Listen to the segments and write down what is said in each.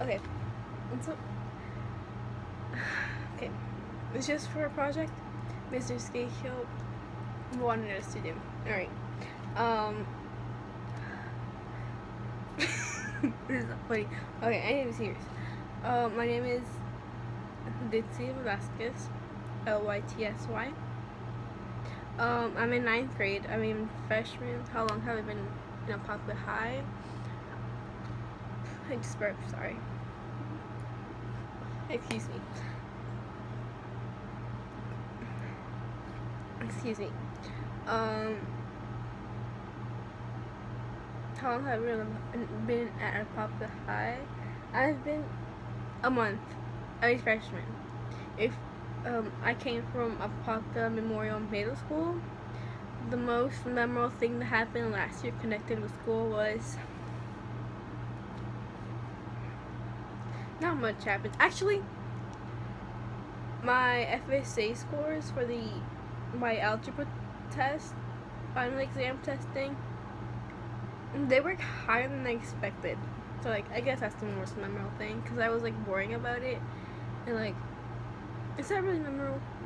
Okay. And so, okay. It's just for a project Mr. Scahill wanted us to do. Alright. This is not funny. Okay, I need to be serious. My name is Ditzy Velasquez. Lysy. I'm in 9th grade. I'm in freshman. How long have I been in a public high? I just burped, sorry. Excuse me. How long have I been at a public high? I've been a month. I was freshman. If I came from Apopka Memorial Middle School, the most memorable thing that happened last year connected with school was not much happened. Actually, my FSA scores for my algebra test, final exam testing, they were higher than I expected. So like, I guess that's the most memorable thing, because I was like worrying about it, and like, it's not really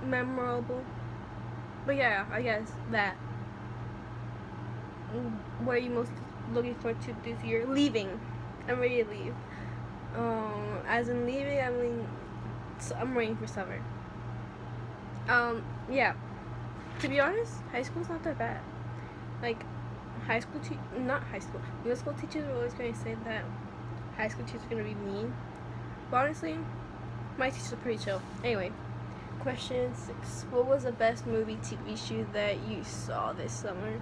memorable. But yeah, I guess that. What are you most looking forward to this year? Leaving. I'm ready to leave. As in leaving, I mean, I'm waiting for summer. Yeah. To be honest, high school's not that bad. Like, middle school teachers are always going to say that high school teachers are going to be mean. But honestly, my teachers are pretty chill. Anyway, question 6. What was the best movie TV show that you saw this summer?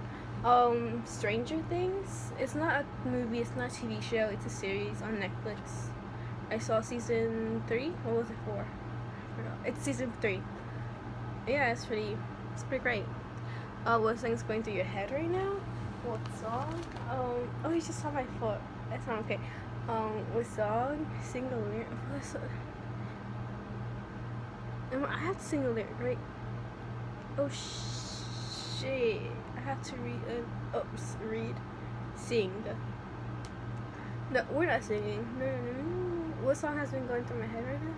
Stranger Things. It's not a movie, it's not a TV show, it's a series on Netflix. I saw season 3. What was it for? I forgot. It's season 3. Yeah, it's pretty great. What thing's going through your head right now? What song? Oh, you just saw my foot. That's not okay. What song? Sing a lyric. I have to sing a lyric, right? Oh shit! I have to sing. No, we're not singing. No. What song has been going through my head right now?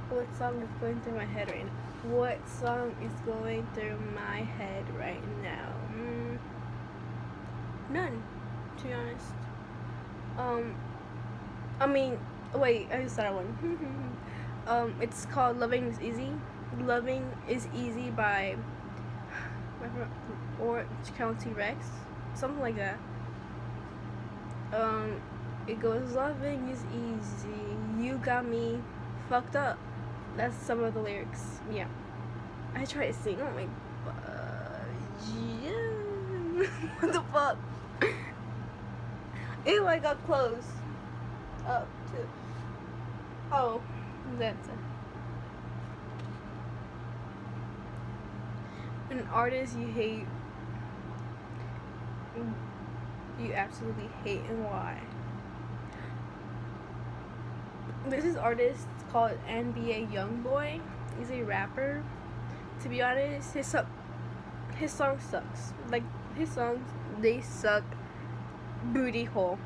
What song is going through my head right now? What song is going through my head right now? None, to be honest. I mean, wait, I just thought of one. It's called Loving is Easy. Loving is Easy by Orange County Rex. Something like that. It goes, loving is easy, you got me fucked up. That's some of the lyrics. Yeah. I try to sing. Oh my god. What the fuck? Ew, I got close. Up to. Oh, that's it. An artist you hate. You absolutely hate, and why? This is artist called NBA Youngboy. He's a rapper. To be honest, his song sucks. Like, his songs, they suck booty hole.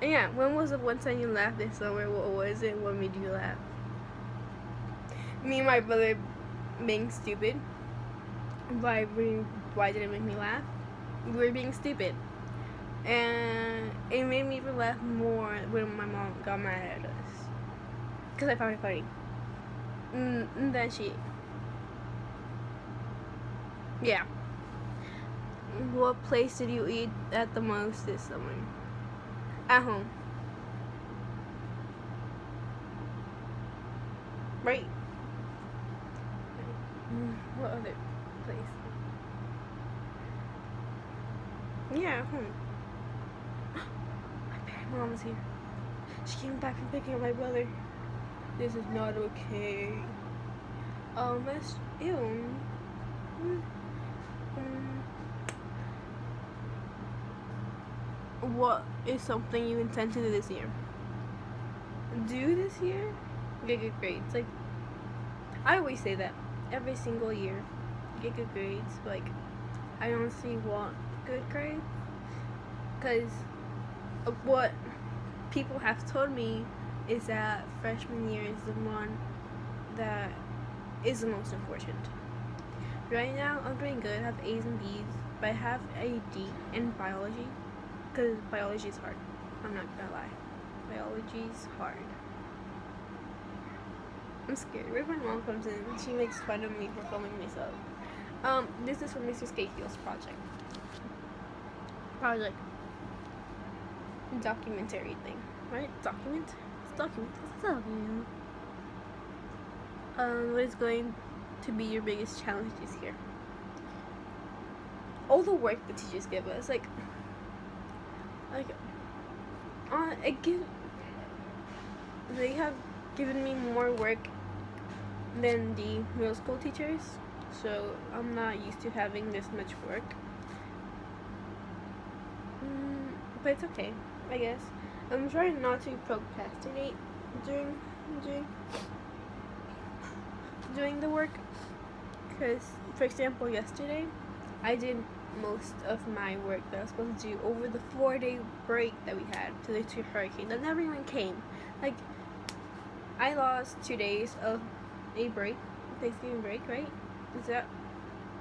And yeah, when was the one time you laughed this summer? What was it? What made you laugh? Me and my brother being stupid. Why did it make me laugh? We were being stupid. And it made me even laugh more when my mom got mad at us. Because I found it funny. And then yeah. What place did you eat at the most this summer? At home. Right? What other place? Yeah, at home. My mom is here. She came back from picking up my brother. This is not okay. That's ew. What is something you intend to do this year? Get good grades. Like, I always say that every single year. Get good grades. Like, I honestly want good grades. Because of what people have told me is that freshman year is the one that is the most important. Right now, I'm doing good. I have A's and B's, but I have a D in biology, because biology is hard. I'm not gonna lie. Biology's hard. I'm scared. Where my mom comes in, she makes fun of me for filming myself. This is from Mr. Skatehill's project. Documentary thing. Right? Document? It's document. It's a document. What is going to be your biggest challenge this year? All the work the teachers give us, they have given me more work than the middle school teachers, so I'm not used to having this much work. But it's okay, I guess. I'm trying not to procrastinate doing the work, because, for example, yesterday I did most of my work that I was supposed to do over the 4-day break that we had to the hurricane that never even came. Like, I lost 2 days of a break, Thanksgiving break, right? Is that,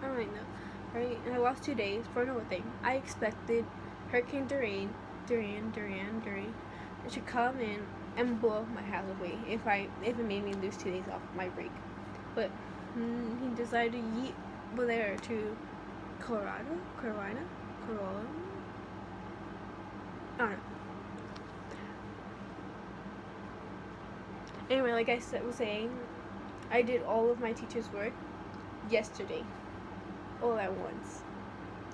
I don't know, right? And I lost 2 days for no thing. I expected Hurricane Dorian to come in and blow my house away if it made me lose 2 days off my break. But he decided to yeet Blair to Colorado. I don't know. Anyway, like I was saying, I did all of my teacher's work yesterday, all at once.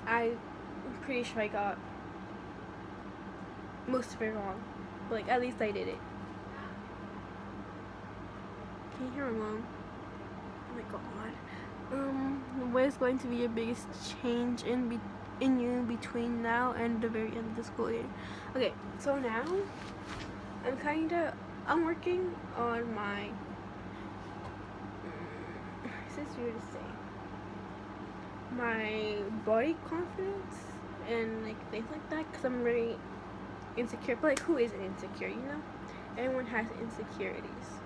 I'm pretty sure I got most of it wrong, but like at least I did it. Can you hear my mom? Oh my god. What is going to be your biggest change in you between now and the very end of the school year? Okay, so now I'm working on my, this is weird to say, my body confidence and like things like that, because I'm very insecure. But like, who isn't insecure, you know? Everyone has insecurities,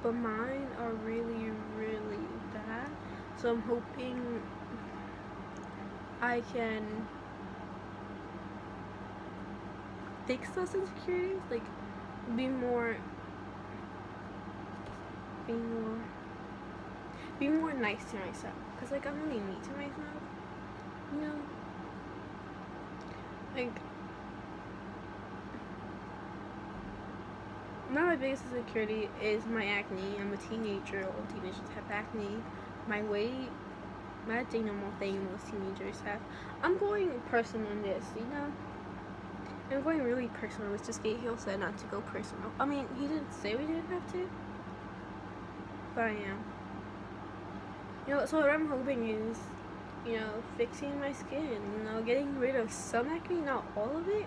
but mine are really, really bad. So I'm hoping I can fix those insecurities, like be more nice to myself, because like I'm really mean to myself, you know? Like, my biggest insecurity is my acne. I'm a teenager. All teenagers have acne. My weight, that's a normal thing most teenagers have. I'm going personal in this, you know? I'm going really personal. Mr. Skatehill said not to go personal. I mean, he didn't say we didn't have to, but I am. You know, so what I'm hoping is, you know, fixing my skin, you know, getting rid of some acne, not all of it.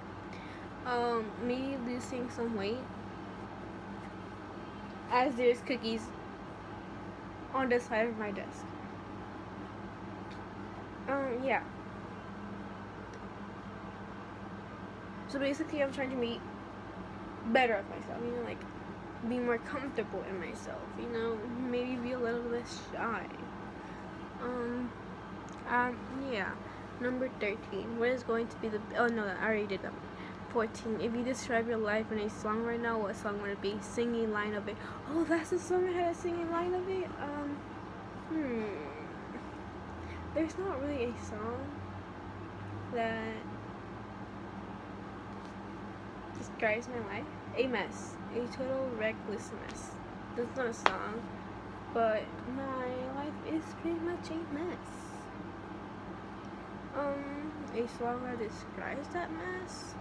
Maybe losing some weight, as there's cookies on the side of my desk. Yeah. So basically, I'm trying to be better at myself, you know, like, be more comfortable in myself, you know, maybe be a little less shy. Yeah. Number 13. What is going to be the, oh no, I already did that one. 14. If you describe your life in a song right now, what song would it be? Singing line of it. Oh, that's the song I had a singing line of it? There's not really a song that describes my life. A mess. A total reckless mess. That's not a song, but my life is pretty much a mess. A song that describes that mess?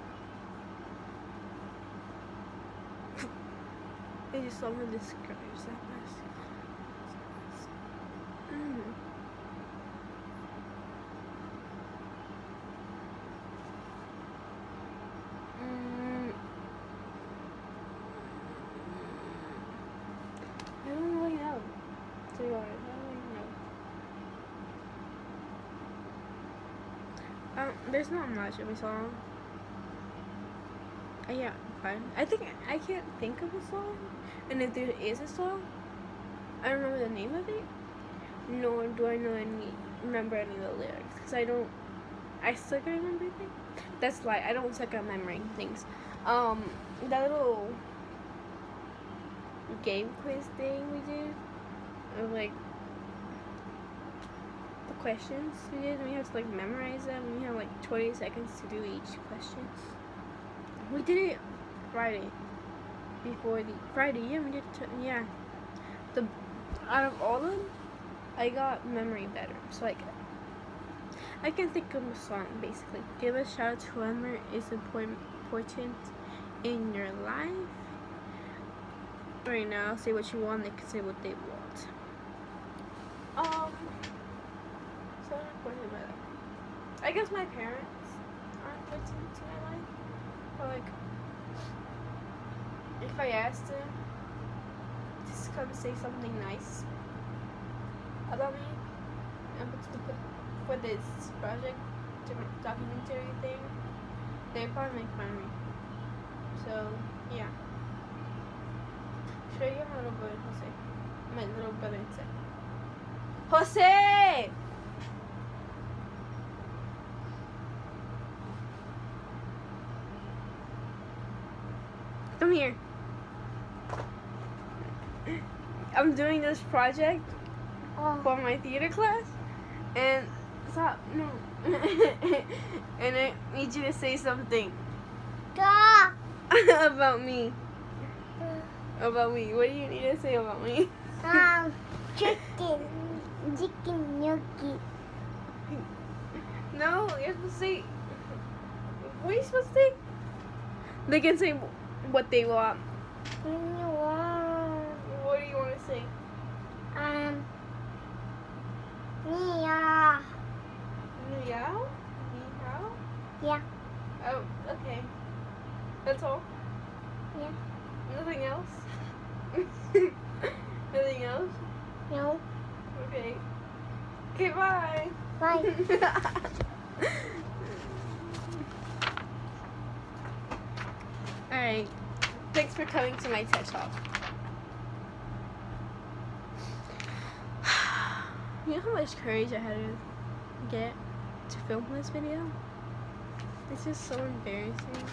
A song that describes that mess? I don't really know. To be honest, I don't really know. There's not much of a song. Yeah, fine. I think I can't think of a song, and if there is a song, I don't remember the name of it. Nor do I remember any of the lyrics, because I suck at remembering things. That's why I don't suck at remembering things. That little game quiz thing we did, or like the questions we did, and we have to like memorize them. We have like 20 seconds to do each question. We did it Friday. Before the Friday, yeah, we did. Yeah, the out of all of them, I got memory better. So like, I can think of a song basically. Give a shout out to whoever is important in your life. Right now, say what you want. They can say what they want. So important in my life. I guess my parents are important to my life. But like, if I asked them just come say something nice about me, for this project, documentary thing, they probably make fun of me. So yeah. Show you my little brother Jose. My little brother inside. Jose! Come here. I'm doing this project for my theater class, and stop, no. And I need you to say something about me. About me. What do you need to say about me? Chicken gnocchi. No, you're supposed to say. What are you supposed to say? They can say what they want. What do you want to say? Meow. Meow? Meow? Yeah. Oh, okay. That's all? Yeah. Nothing else? Nothing else? No. Okay. Okay, bye. Bye. Alright. Thanks for coming to my TED Talk. You know how much courage I had to get to film this video? It's just so embarrassing.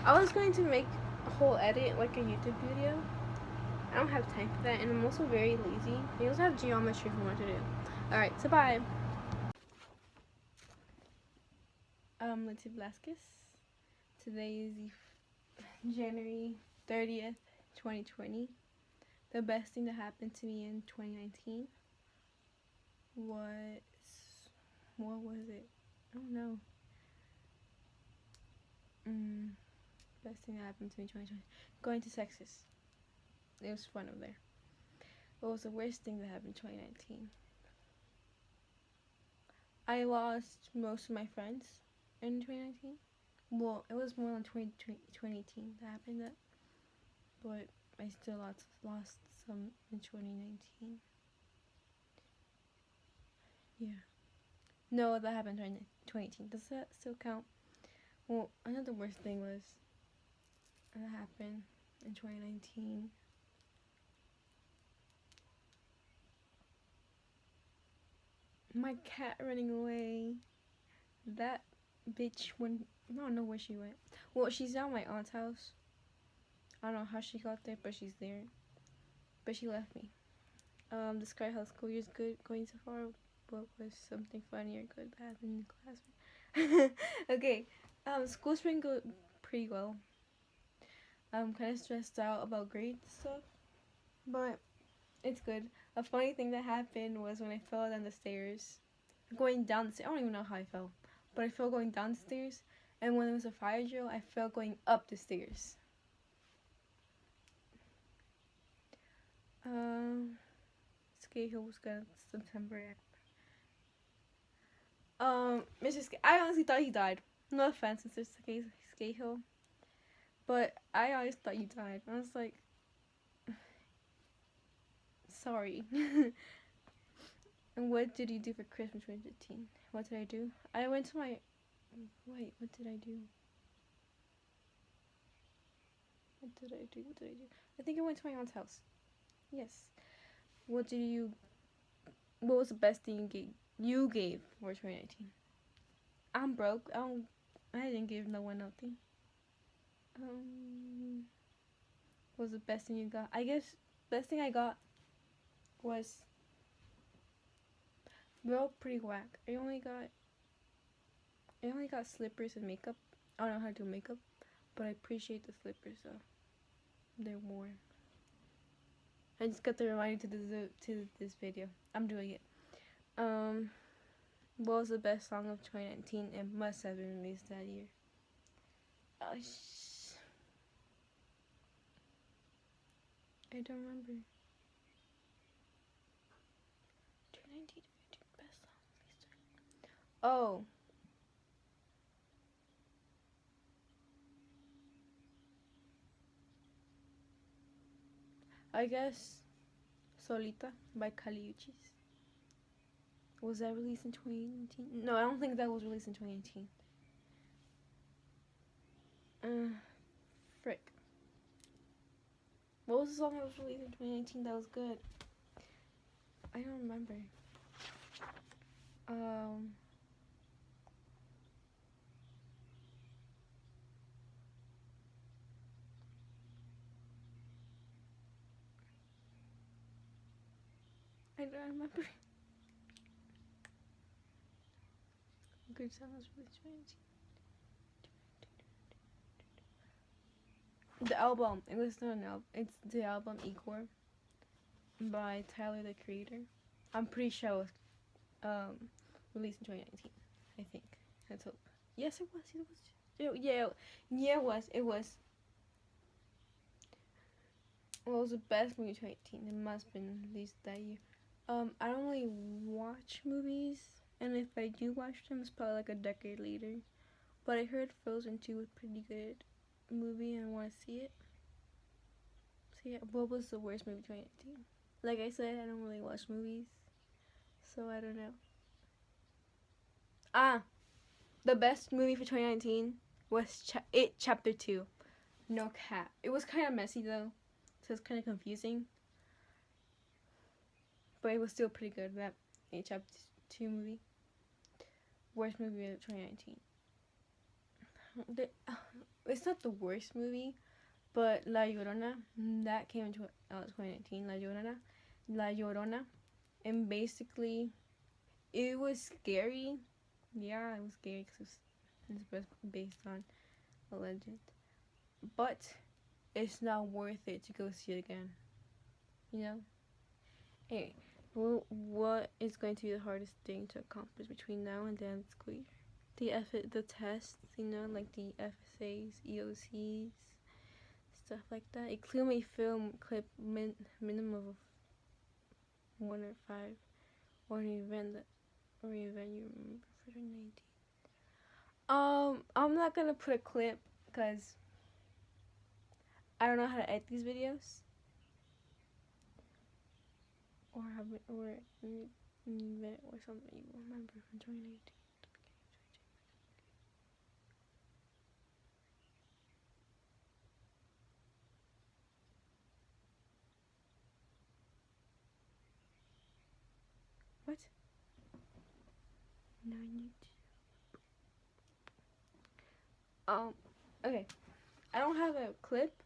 I was going to make a whole edit, like a YouTube video. I don't have time for that, and I'm also very lazy. I also have geometry for what to do. Alright, so bye. Lindsay Velasquez. Today is the January 30th, 2020. The best thing that happened to me in 2019 was, what was it? I don't know. Best thing that happened to me in 2020. Going to Texas. It was fun over there. What was the worst thing that happened in 2019? I lost most of my friends in 2019. Well, it was more than 2018 that happened that. But I still lost some in 2019. Yeah. No, that happened in 2018. Does that still count? Well, another worst thing was that happened in 2019. My cat running away. That bitch went. I don't know where she went. Well, she's at my aunt's house. I don't know how she got there, but she's there. But she left me. Describe how school year's good going so far. What was something funny or good that happened in the classroom? Okay. School's been good, pretty well. I'm kind of stressed out about grades and stuff, but it's good. A funny thing that happened was when I fell down the stairs. Going down the stairs. I don't even know how I fell, but I fell going down the stairs. And when it was a fire drill, I fell going up the stairs. Skate Hill was good. September. Mr. I honestly thought he died. No offense, Mr. Skate Hill, but I always thought you died. I was like, sorry. And what did you do for Christmas 2015? What did I do? I went to my. Wait, what did I do? What did I do? I think I went to my aunt's house. Yes. What was the best thing you gave for 2019? I'm broke. I didn't give no one nothing. What was the best thing you got? I guess best thing I got was, they're all pretty whack. I only got slippers and makeup. I don't know how to do makeup, but I appreciate the slippers though. They're warm. I just got the reminder to this video. I'm doing it. What was the best song of 2019? It must have been released that year. I don't remember. 2019 best song released. Oh. I guess Solita by Kali Uchis. Was that released in 2019? No, I don't think that was released in 2018. Frick. What was the song that was released in 2019 that was good? I don't remember. I don't remember. Good song was released in 2018. The album. It was not an album. It's the album Ecor by Tyler the Creator. I'm pretty sure it was released in 2019. I think. Let's hope. Yes, it was. Yeah, it was. What was the best movie of 2018? It must have been released that year. I don't really watch movies, and if I do watch them, it's probably like a decade later. But I heard Frozen 2 was a pretty good movie, and I want to see it. So yeah, what was the worst movie of 2019? Like I said, I don't really watch movies, so I don't know. The best movie for 2019 was It Chapter 2. No cap. It was kind of messy though, so it's kind of confusing. But it was still pretty good, that It Chapter 2 movie. Worst movie of 2019. It's not the worst movie, but La Llorona, that came into 2019. La Llorona. And basically, it was scary. Yeah, it was scary because it's based on a legend. But it's not worth it to go see it again. You know? Hey, what is going to be the hardest thing to accomplish between now and the end of the school year? The tests, you know, like the FSAs, EOCs, stuff like that. Include a film clip minimum of 1 or 5, or an event you remember for 2019. I'm not gonna put a clip because I don't know how to edit these videos. Or an event or something you remember from 2019. What? No, okay. I don't have a clip,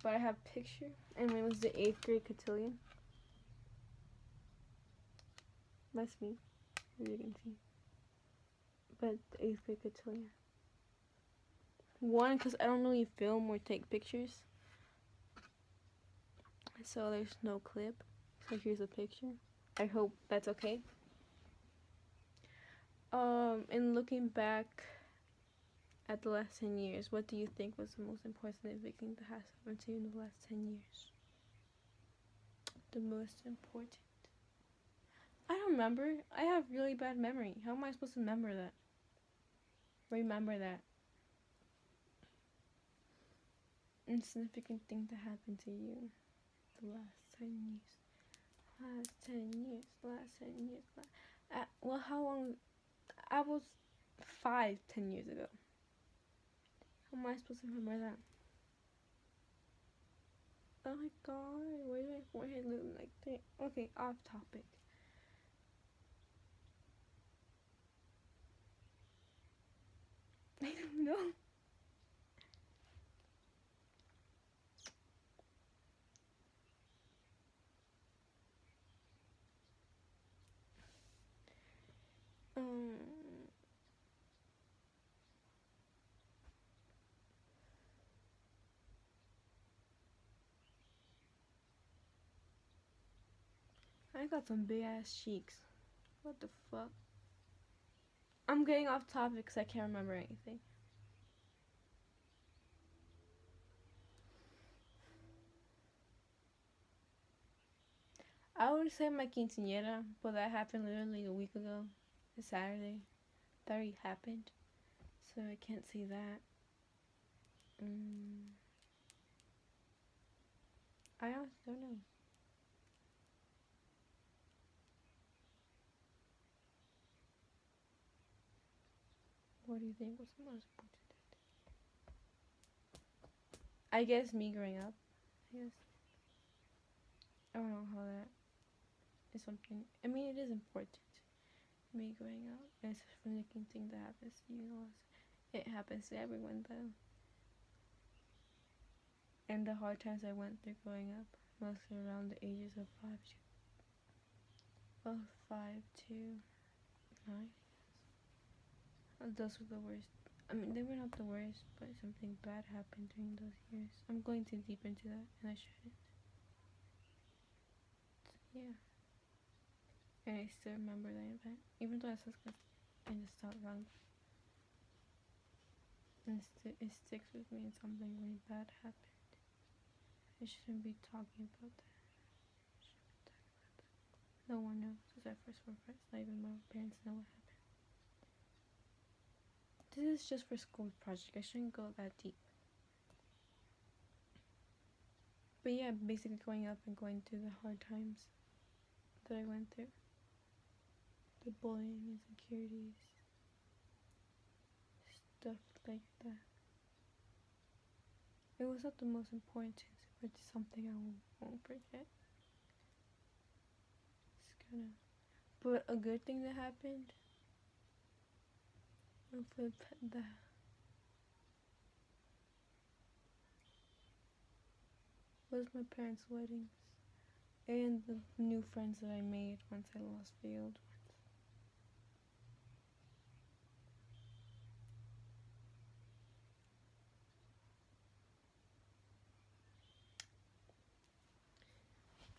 but I have a picture, and it was the 8th grade cotillion. That's me, as you can see. But the 8th grade cotillion. One, because I don't really film or take pictures, so there's no clip. So here's a picture. I hope that's okay. And looking back at the last 10 years, what do you think was the most important thing that has happened to you in the last 10 years? The most important. I don't remember. I have really bad memory. How am I supposed to remember that? Insignificant thing that happened to you the last 10 years. Last 10 years. Well, how long? I was 5 10 years ago. How am I supposed to remember that? Oh my god, why does my forehead look like that? Okay, off topic. I don't know. Um, I got some big ass cheeks. What the fuck? I'm getting off topic because I can't remember anything. I would say my quinceañera, but that happened literally a week ago. It's Saturday. That already happened. So I can't say that. I honestly don't know. What do you think was the most important? I guess me growing up. I guess. I don't know how that is something. I mean, it is important. Me growing up. And it's a freaking thing that happens to you. It happens to everyone, though. And the hard times I went through growing up, mostly around the ages of 5 to 9. Those were the worst. I mean, they were not the worst, but something bad happened during those years. I'm going too deep into that, and I shouldn't. Yeah. And I still remember that event, even though I said I just thought wrong. And it sticks with me, and something really bad happened. I shouldn't be talking about that. No one knows, because I first were friends. Not even my parents know what happened. This is just for school project. I shouldn't go that deep. But yeah, basically growing up and going through the hard times that I went through. The bullying, insecurities, stuff like that. It was not the most important, but it's something I won't forget. It's kinda... But a good thing that happened was my parents' weddings. And the new friends that I made once I lost the old ones.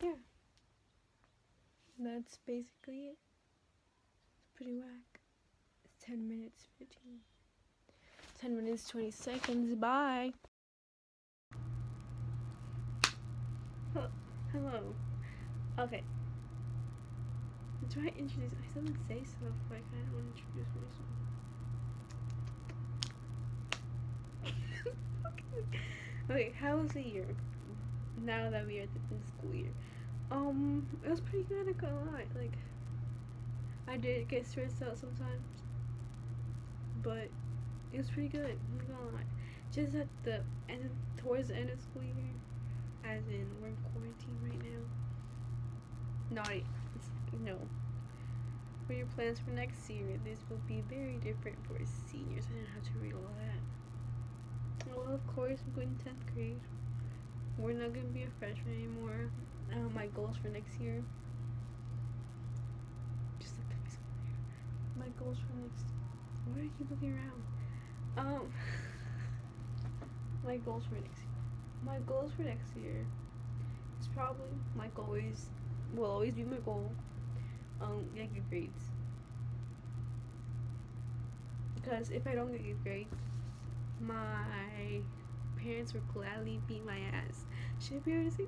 Yeah. That's basically it. It's pretty whack. It's 10 minutes 15. 10 minutes 20 seconds. Bye. Hello. Okay. Do I introduce? I still didn't say stuff. Like I don't want to introduce myself. Okay. How was the year? Now that we are in the school year, it was pretty good. I can't lie. Like, I did get stressed out sometimes, but it was pretty good. I'm not gonna lie. Just at the end, towards the end of school year, as in we're in quarantine right now. No. For your plans for next year, this will be very different for seniors. I didn't have to read all that. Well, of course, I'm going to 10th grade. We're not going to be a freshman anymore. My goals for next year. Just look at my school year. My goals for next... Why do I keep looking around? My goals for next year. My goals for next year is probably, like always, will always be my goal. Get good grades. Because if I don't get good grades, my parents will gladly beat my ass. Should I be able to say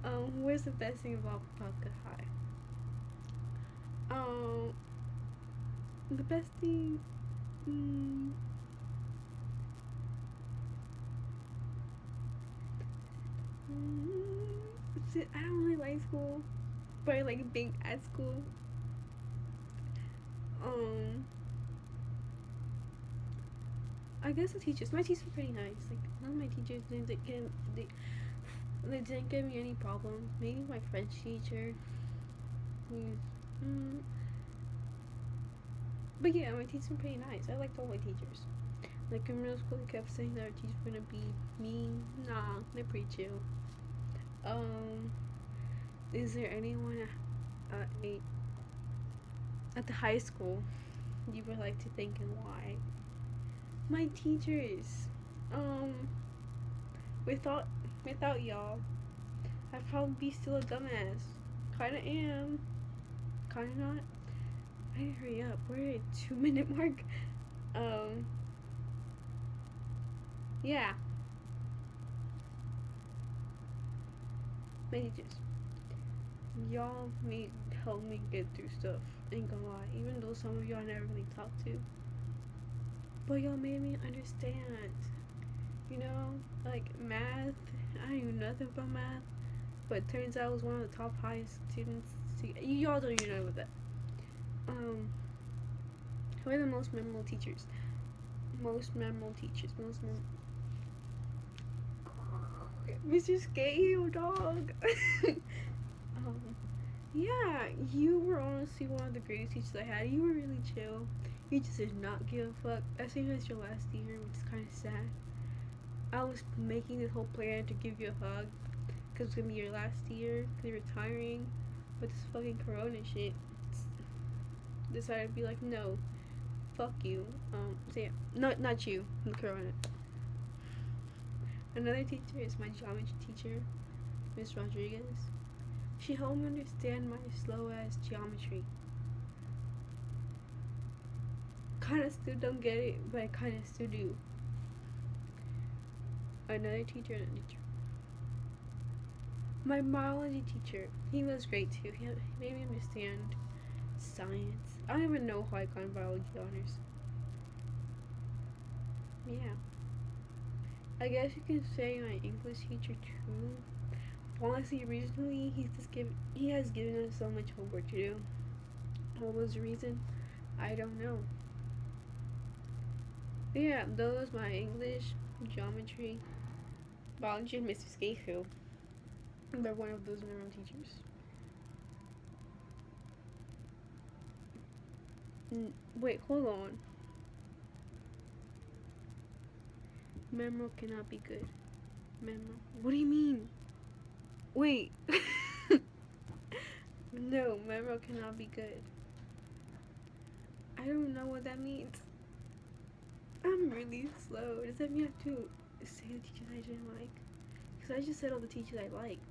that? Where's the best thing about Pumpkin High? The best thing, I don't really like school, but I like being at school. I guess the teachers. My teachers are pretty nice. Like none of my teachers they didn't give me any problem. Maybe my French teacher. He's, mm, but yeah, my teachers are pretty nice. I liked all my teachers. Like in middle school, they kept saying that our teachers were gonna be mean. Nah, they're pretty chill. Is there anyone at at the high school you would like to thank and why? My teachers. Um, without y'all, I'd probably be still a dumbass. Kinda am. Kinda not. I need to hurry up. We're at 2 minute mark. Um, yeah. My teachers. Y'all help me get through stuff. Ain't gonna lie. Even though some of y'all I never really talked to. But y'all made me understand. You know, like math. I didn't know nothing about math. But it turns out I was one of the top highest students. Y'all don't even know about that. Who are the most memorable teachers? Most memorable teachers. Mr. Scale, dog. Yeah, you were honestly one of the greatest teachers I had. You were really chill. You just did not give a fuck. As soon as your last year, which is kind of sad. I was making this whole plan to give you a hug because it's gonna be your last year because you're retiring, but this fucking corona shit decided to be like, no, fuck you. So yeah, not you, the corona. Another teacher is my geometry teacher, Miss Rodriguez. She helped me understand my slow ass geometry. Kinda still don't get it, but I kinda still do. Another teacher. My biology teacher, he was great too. He made me understand science. I don't even know how I got in biology honors. Yeah. I guess you can say my English teacher too. Honestly, recently he has given us so much homework to do. What was the reason? I don't know. But yeah, those my English, geometry, biology, and Mr. Scafield. They're one of those memorable teachers. Wait, hold on. Memorable cannot be good. Memorable. What do you mean? Wait. No, memorable cannot be good. I don't know what that means. I'm really slow. Does that mean I have to say the teachers I didn't like? Because I just said all the teachers I liked.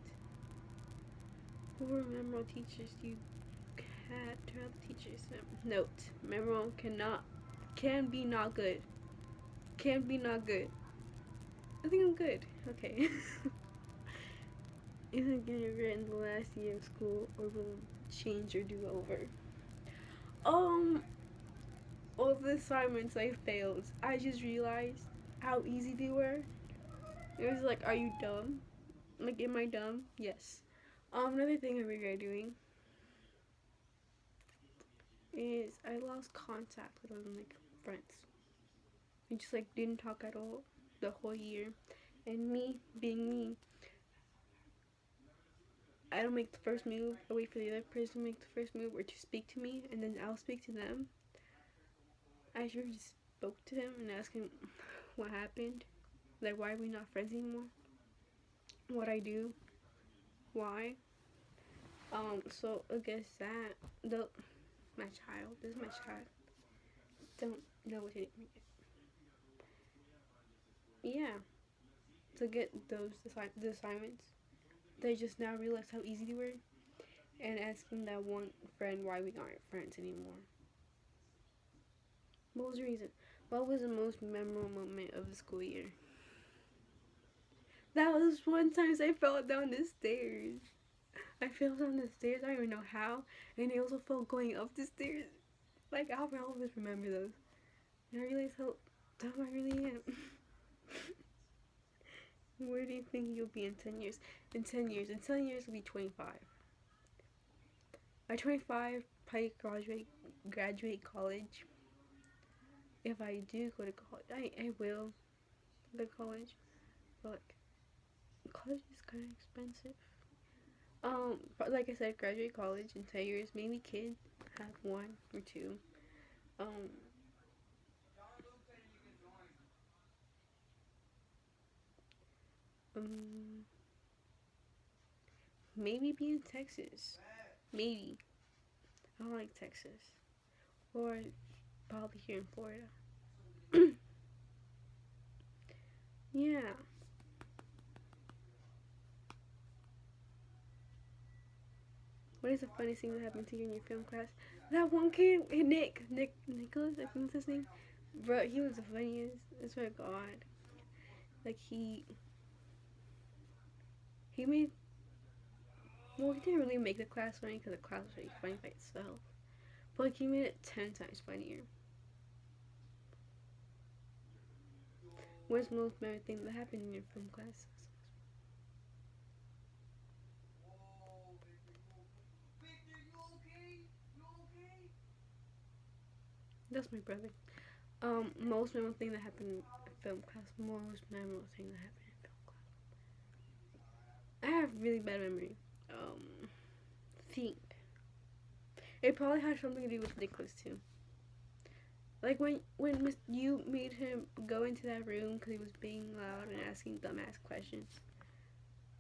Who were memorable teachers you had throughout the teachers? Note, memorable can be not good. Can be not good. I think I'm good. Okay. Isn't gonna regret in the last year of school or will change or do over? All the assignments I failed, I just realized how easy they were. It was like, are you dumb? Like, am I dumb? Yes. Another thing I regret doing is I lost contact with one of my friends. We just like didn't talk at all the whole year. And me being me, I don't make the first move. I wait for the other person to make the first move or to speak to me, and then I'll speak to them. I should have just spoke to him and asked him what happened. Like, why are we not friends anymore? What I do? Why? So I guess that my child. This is my child. Don't know what to do. Yeah. To get the assignments, they just now realize how easy they were, and asking that one friend why we aren't friends anymore. What was the reason? What was the most memorable moment of the school year? That was one time I fell down the stairs. I fell down the stairs. I don't even know how, and I also fell going up the stairs. Like I'll always remember those. And I realized how dumb I really am. Where do you think you'll be in 10 years? In 10 years I'll be 25. By 25, probably graduate college. if I do go to college, I will go to college, but like, college is kind of expensive. But like I said, graduate college in 10 years, maybe kids have one or two. Um, um, maybe be in Texas. Maybe. I don't like Texas. Or probably here in Florida. Yeah. What is the funniest thing that happened to you in your film class? That one kid, Nicholas, I think that's his name. Bro, he was the funniest. I swear to God. Like, he made, well, he didn't really make the class funny because the class was really funny by itself. But, like, he made it 10 times funnier. What's the most memorable thing that happened in your film class? That's my brother. Most memorable thing that happened in film class. Most memorable thing that happened in film class. I have really bad memory. Think. It probably had something to do with Nicholas too. Like when you made him go into that room because he was being loud and asking dumbass questions.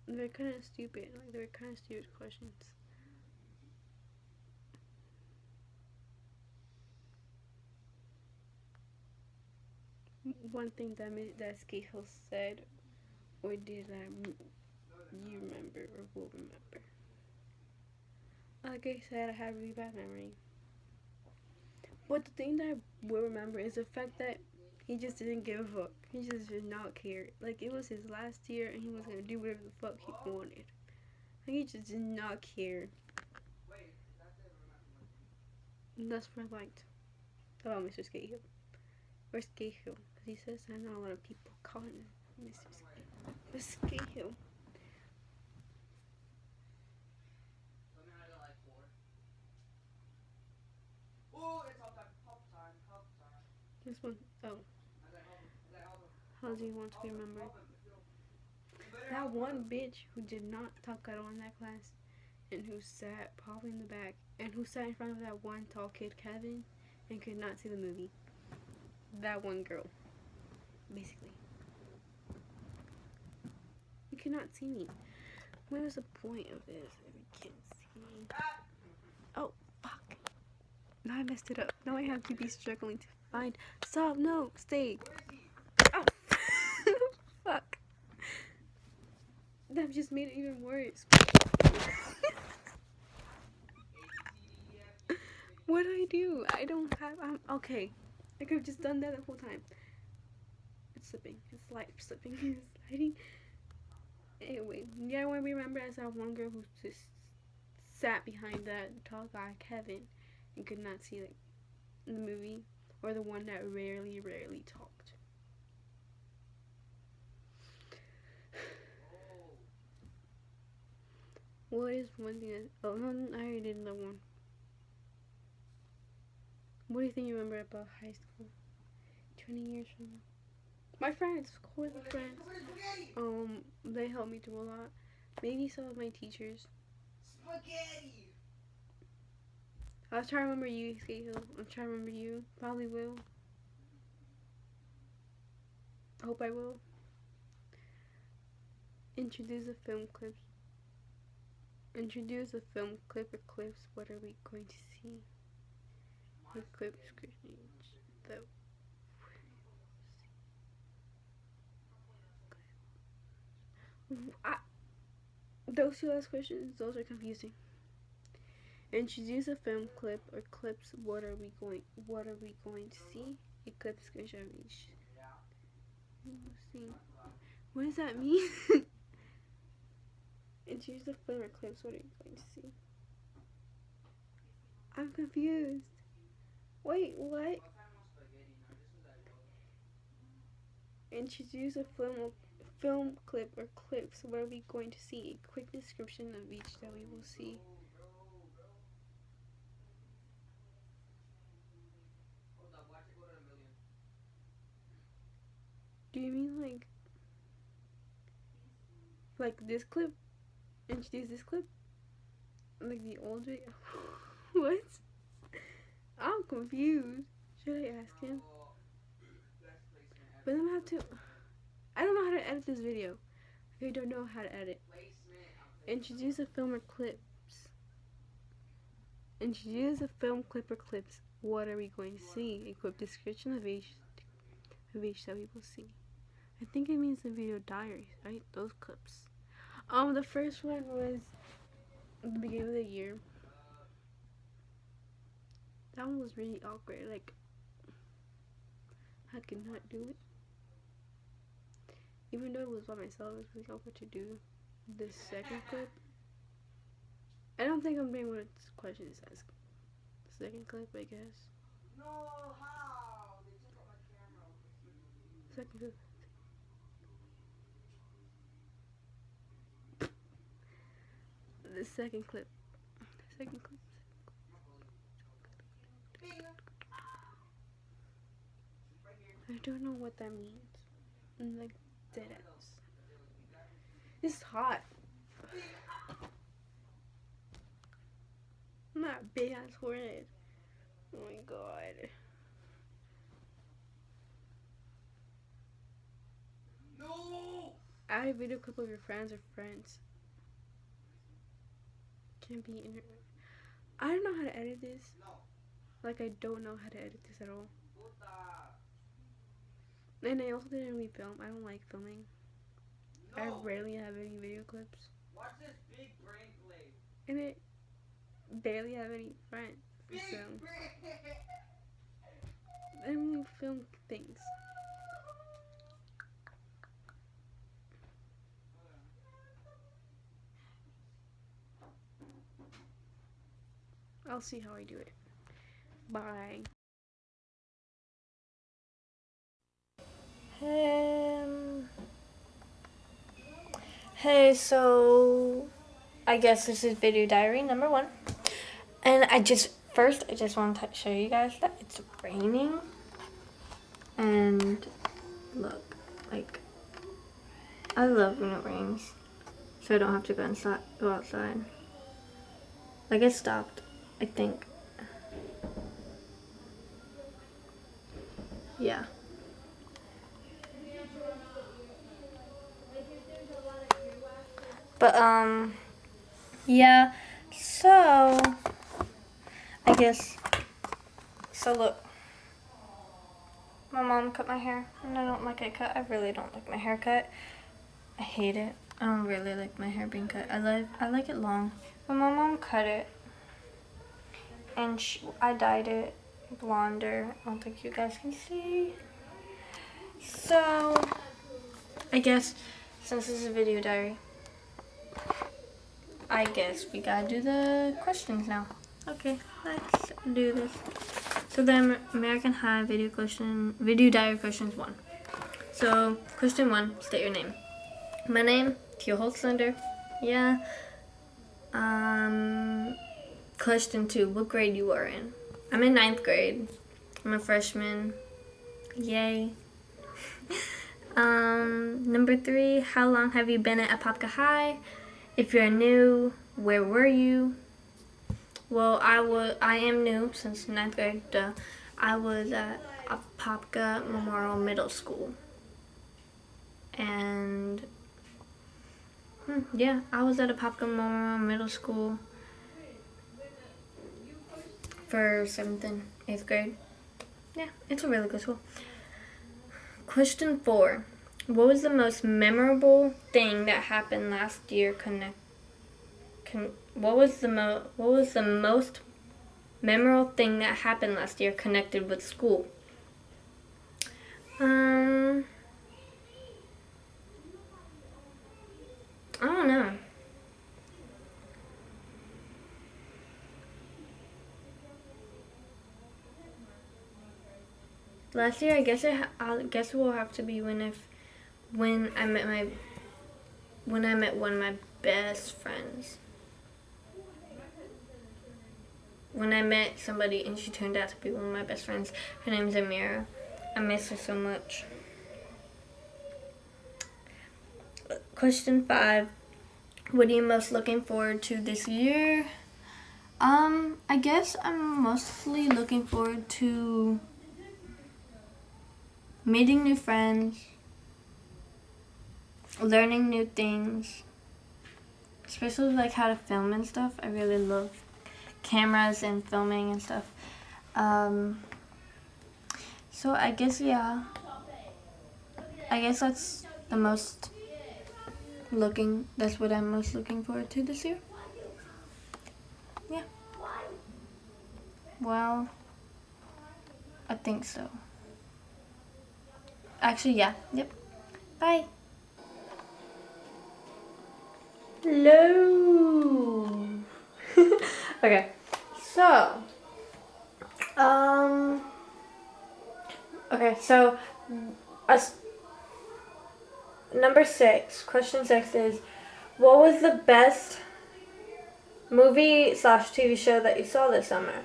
They're kind of stupid. Like they're kind of stupid questions. One thing that Scahill said or did that you remember or will remember. Like I said, I have really bad memory. But the thing that I will remember is the fact that he just didn't give a fuck. He just did not care. Like it was his last year and he was gonna do whatever the fuck he wanted. Like he just did not care. And that's what I liked about Mr. Scahill. Or Scahill, because he says I know a lot of people call him Mr. Scahill. But Scahill. This one, oh. How do you want to be remembered? That one bitch who did not talk at all in that class and who sat probably in the back and who sat in front of that one tall kid, Kevin, and could not see the movie. That one girl, basically. You cannot see me. What was the point of this if you can't see me? Oh, fuck. Now I messed it up. Now I have to be struggling to find. Stop, no, stay. Oh, fuck. That just made it even worse. What do I do? I don't have. Okay. I could have just done that the whole time. It's slipping. It's slipping. It's sliding. Anyway, yeah, I remember as that one girl who just sat behind that tall guy, Kevin, and could not see like the movie, or the one that rarely talked. What is one thing that? Oh no, I already did that one. What do you think you remember about high school? 20 years from now. My friends, of course, my friends. They helped me through a lot. Maybe some of my teachers. Spaghetti. I was trying to remember you, Scahill. I'm trying to remember you. Probably will. I hope I will. Introduce a film clip. Introduce a film clip or clips. What are we going to see? The clip screenage. Those two last questions, those are confusing. Introduce a film clip or clips. What are we going to see? A clip screenshot of each. What does that mean? Introduce a film or clips. What are you going to see? I'm confused. Wait, what? Introduce a film clip or clips. What are we going to see? A quick description of each that we will see. Do you mean like this clip? Introduce this clip? Like the old video? What? I'm confused. Should I ask him? But I'm gonna have to. I don't know how to edit this video. I don't know how to edit. Introduce a film or clips. Introduce a film, clip, or clips. What are we going to see? Equip description of each that we will see. I think it means the video diaries, right? Those clips. The first one was the beginning of the year. That one was really awkward. Like, I could not do it. Even though it was by myself, it was really awkward to do. The second clip, I don't think I'm doing what this question is asking. The second clip, I guess. No, how? They took out my camera. Second clip. The second clip. Second clip. I don't know what that means. I'm like dead ass. It's hot. Not big ass forehead. Oh my god. No. Add a video clip of your friends or friends. Can be in your. I don't know how to edit this. Like, I don't know how to edit this at all. And I also didn't really film. I don't like filming. No. I rarely have any video clips. Watch this big brain play. And it barely have any friends. So I don't really film things. I'll see how I do it. Bye. Hey, so I guess this is video diary number 1. And I just want to show you guys that it's raining. And look, like, I love when it rains, so I don't have to go outside. Like, it stopped, I think. Yeah. But, yeah, so, I guess, so look, my mom cut my hair, and I don't like it cut. I really don't like my hair cut. I hate it. I don't really like my hair being cut. I like it long, but my mom cut it, and I dyed it blonder. I don't think you guys can see. So, I guess, since this is a video diary, I guess we gotta do the questions now. Okay, let's do this. So the American High video diary questions 1. So question 1, state your name. My name, Teal Holtzlander. Yeah. Question 2, what grade you are in? I'm in 9th grade. I'm a freshman. Yay. Number 3, how long have you been at Apopka High? If you're new, where were you? Well, I am new since 9th grade. I was at Apopka Memorial Middle School. And yeah, I was at Apopka Memorial Middle School for 7th and 8th grade. Yeah, it's a really good school. Question 4. What was the most memorable thing that happened last year? What was the most memorable thing that happened last year connected with school? I don't know. Last year, I guess it will have to be when I met one of my best friends. When I met somebody and she turned out to be one of my best friends. Her name's Amira. I miss her so much. Question 5. What are you most looking forward to this year? I guess I'm mostly looking forward to meeting new friends, learning new things, especially like how to film and stuff. I really love cameras and filming and stuff. So I guess, yeah. I guess that's what I'm most looking forward to this year. Yeah. Well, I think so. Actually, yeah. Yep. Bye. Hello. Okay. So, okay, so number 6, question 6 is, what was the best movie/TV show that you saw this summer?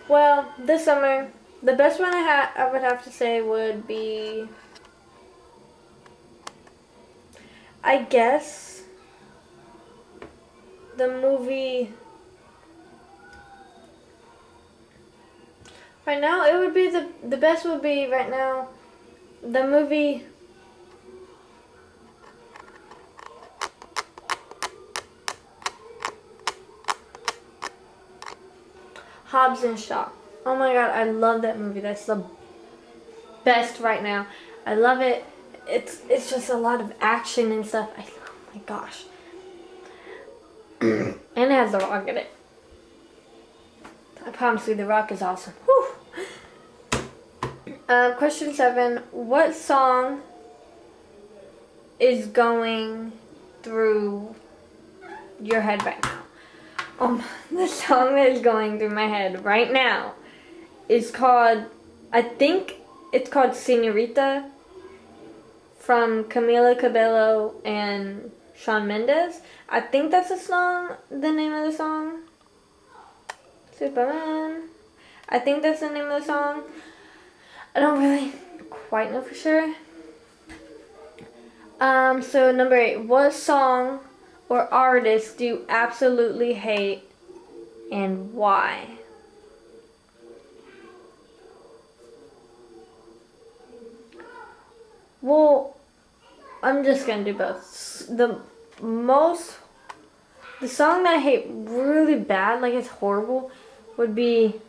Well, this summer, the best one I would have to say would be, I guess, the movie. Right now, it would be the best would be right now the movie Hobbs and Shaw. Oh my god, I love that movie. That's the best right now. I love it. It's just a lot of action and stuff. Oh my gosh. And it has The Rock in it. I promise you, The Rock is awesome. Whew. Question 7. What song is going through your head right now? The song that is going through my head right now is called, I think it's called Señorita from Camila Cabello and Shawn Mendes. I think that's the name of the song. Superman. I think that's the name of the song. I don't really quite know for sure. So number 8, what song or artist do you absolutely hate and why? Well, I'm just gonna do both. The song that I hate really bad, like it's horrible, would be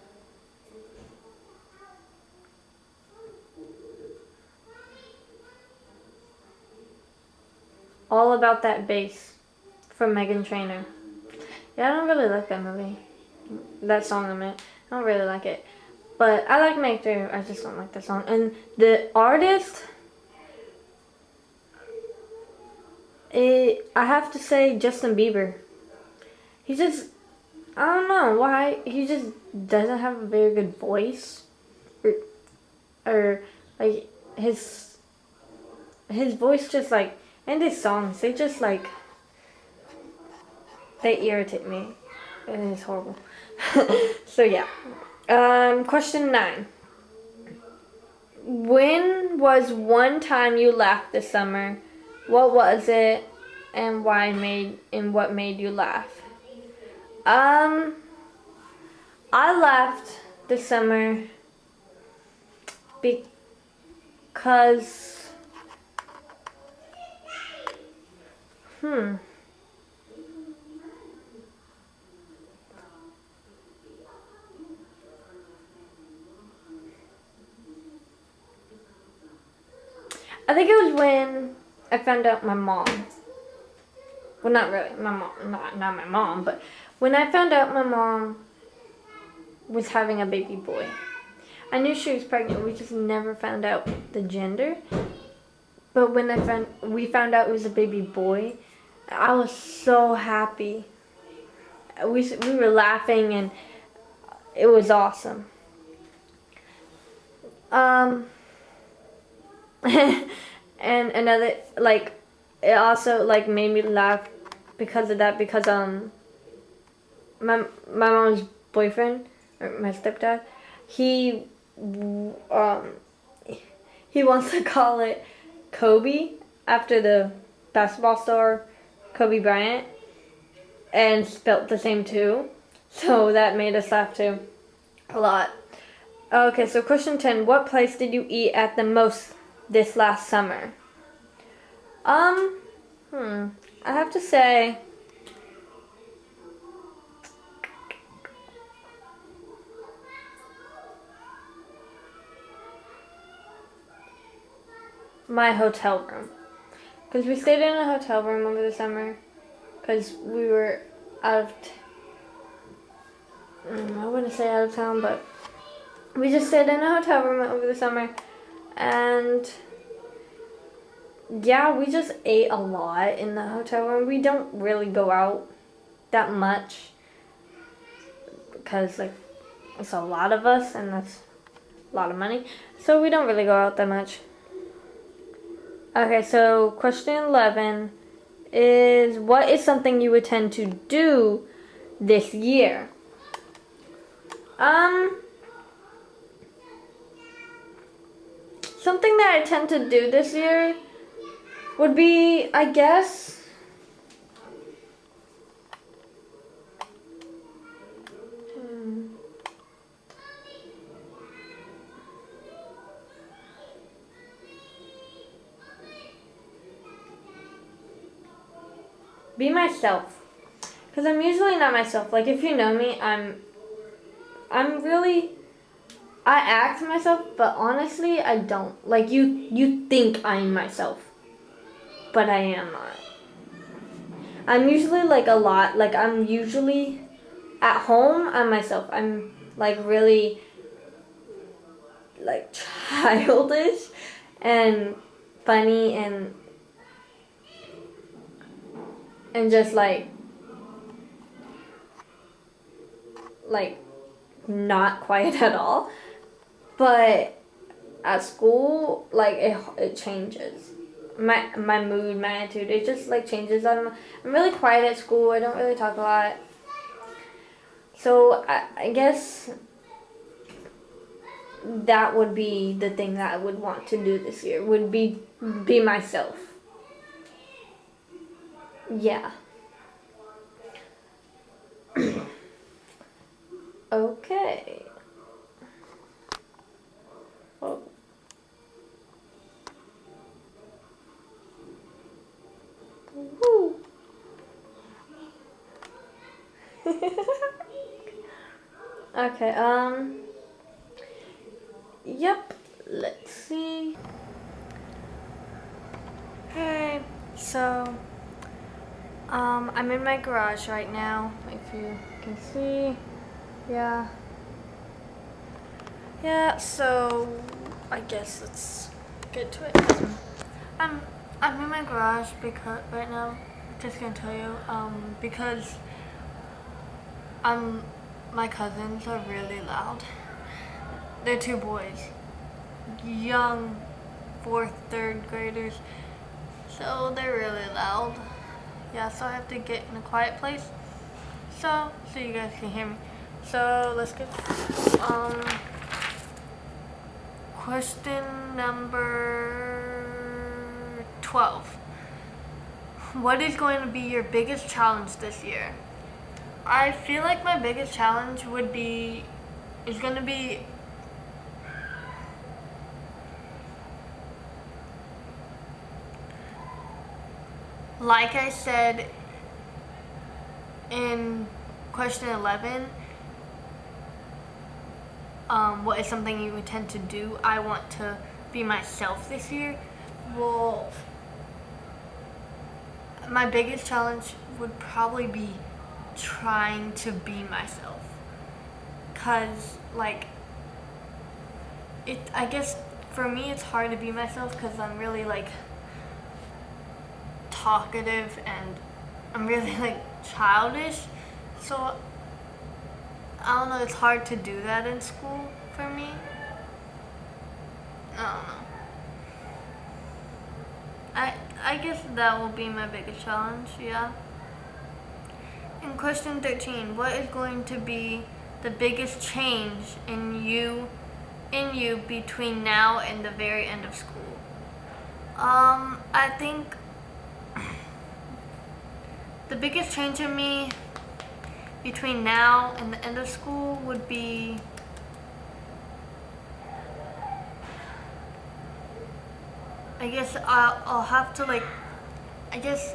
All About That Bass from Meghan Trainor. Yeah, I don't really like that movie. That song, I meant. I don't really like it. But I like Meghan Trainor, I just don't like that song. And the artist, I have to say Justin Bieber. He just, I don't know why, he just doesn't have a very good voice. Or like, his voice just like, and his songs, they just like, they irritate me. It is horrible. So yeah. Question 9. When was one time you laughed this summer? What was it, and what made you laugh? I laughed this summer because I think it was when I found out my mom. Well, not really my mom, not my mom, but when I found out my mom was having a baby boy. I knew she was pregnant. We just never found out the gender. But when we found out it was a baby boy, I was so happy. We were laughing and it was awesome. And another, like, it also like made me laugh because of that, because my mom's boyfriend, or my stepdad, he wants to call it Kobe after the basketball star Kobe Bryant and spelt the same too. So that made us laugh too. A lot. Okay, so question 10. What place did you eat at the most this last summer? I have to say my hotel room. Because we stayed in a hotel room over the summer. Because we were out of I wouldn't say out of town, but we just stayed in a hotel room over the summer. And yeah, we just ate a lot in the hotel room. We don't really go out that much. Because like it's a lot of us and that's a lot of money. So we don't really go out that much. Okay, so question 11 is, what is something you intend to do this year? Something that I tend to do this year would be, I guess, be myself. Because I'm usually not myself. Like, if you know me, I'm really, I act myself, but honestly, I don't. Like, you think I'm myself, but I am not. I'm usually, like, I'm usually, at home, I'm myself. I'm, like, really, like, childish and funny and just, like, not quiet at all. But at school, like, it changes. My mood, my attitude, it just, like, changes. I'm really quiet at school. I don't really talk a lot. So I guess that would be the thing that I would want to do this year, would be myself. Yeah. Okay. Oh. Woo. Okay, yep, let's see. Hey, so, I'm in my garage right now, if you can see. Yeah, so I guess let's get to it. I'm in my garage because right now, just gonna tell you, because my cousins are really loud. They're two boys, young 4th, 3rd graders, so they're really loud. Yeah, so I have to get in a quiet place so you guys can hear me. So let's get question number 12. What is going to be your biggest challenge this year? I feel like my biggest challenge is going to be like I said in question 11, what is something you intend to do? I want to be myself this year. Well, my biggest challenge would probably be trying to be myself. Cause like, I guess for me it's hard to be myself because I'm really like talkative and I'm really like childish. So I don't know, it's hard to do that in school for me. I don't know. I guess that will be my biggest challenge, yeah. And question 13, what is going to be the biggest change in you between now and the very end of school? I think the biggest change in me between now and the end of school would be I guess I'll have to I guess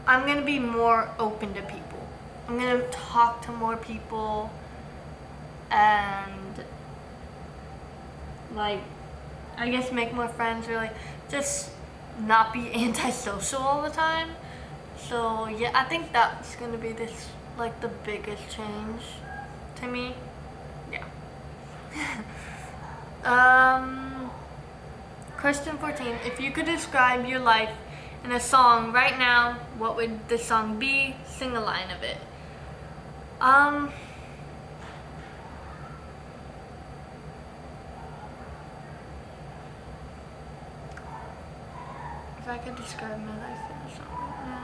I'm gonna be more open to people. I'm gonna talk to more people and I guess make more friends or just not be antisocial all the time. So yeah, I think that's gonna be the biggest change to me. Yeah. Question 14. If you could describe your life in a song right now, what would the song be? Sing a line of it. If I could describe my life in a song right now.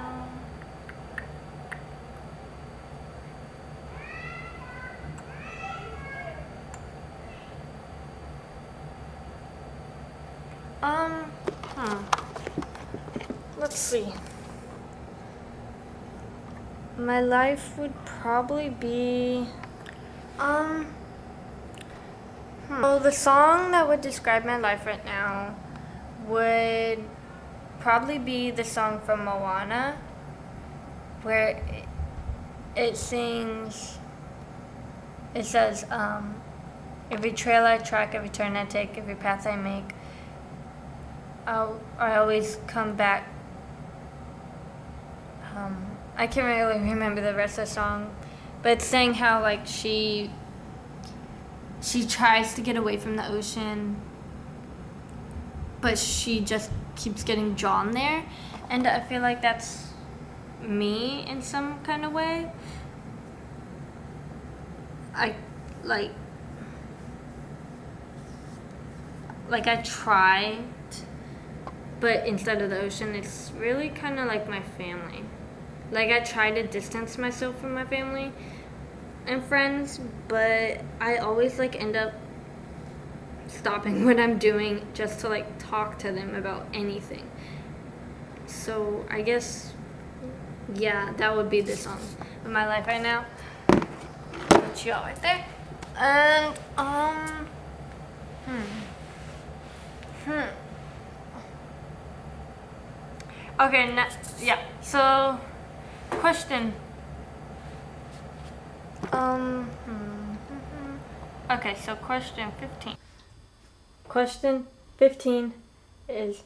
Let's see. My life would probably be, So the song that would describe my life right now would probably be the song from Moana, where it sings, it says, every trail I track, every turn I take, every path I make, I always come back. I can't really remember the rest of the song, but it's saying how she tries to get away from the ocean, but she just keeps getting drawn there, and I feel like that's me in some kind of way. I I tried, but instead of the ocean, it's really kind of like my family. I try to distance myself from my family and friends, but I always end up stopping what I'm doing just to talk to them about anything. So I guess, yeah, that would be the song of my life right now. Put you all right there. And Okay, yeah. So, question. Okay, so question 15. Question 15 is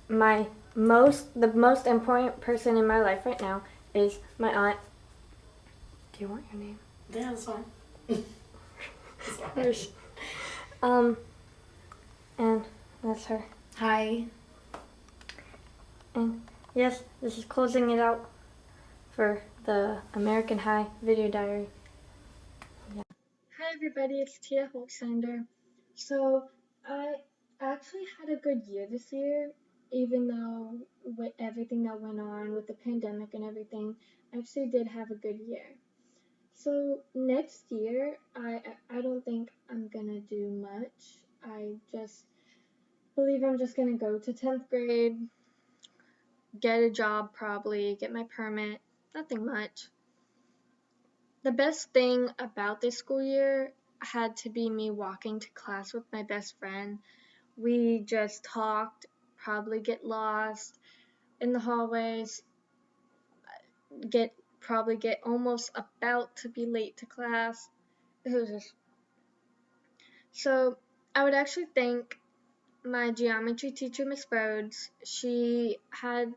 the most important person in my life right now is my aunt. Do you want your name? Yeah, that's fine. And that's her. Hi. And yes, this is closing it out for the American High video diary. Yeah. Hi everybody, it's Tia Holtsander. So I actually had a good year this year, even though with everything that went on with the pandemic and everything, I actually did have a good year. So next year, I don't think I'm gonna do much. I just believe I'm just gonna go to 10th grade, get a job probably, get my permit, nothing much. The best thing about this school year had to be me walking to class with my best friend. We just talked, probably get lost in the hallways, probably get almost about to be late to class. It was just so I would actually thank my geometry teacher, Miss Rhodes. She had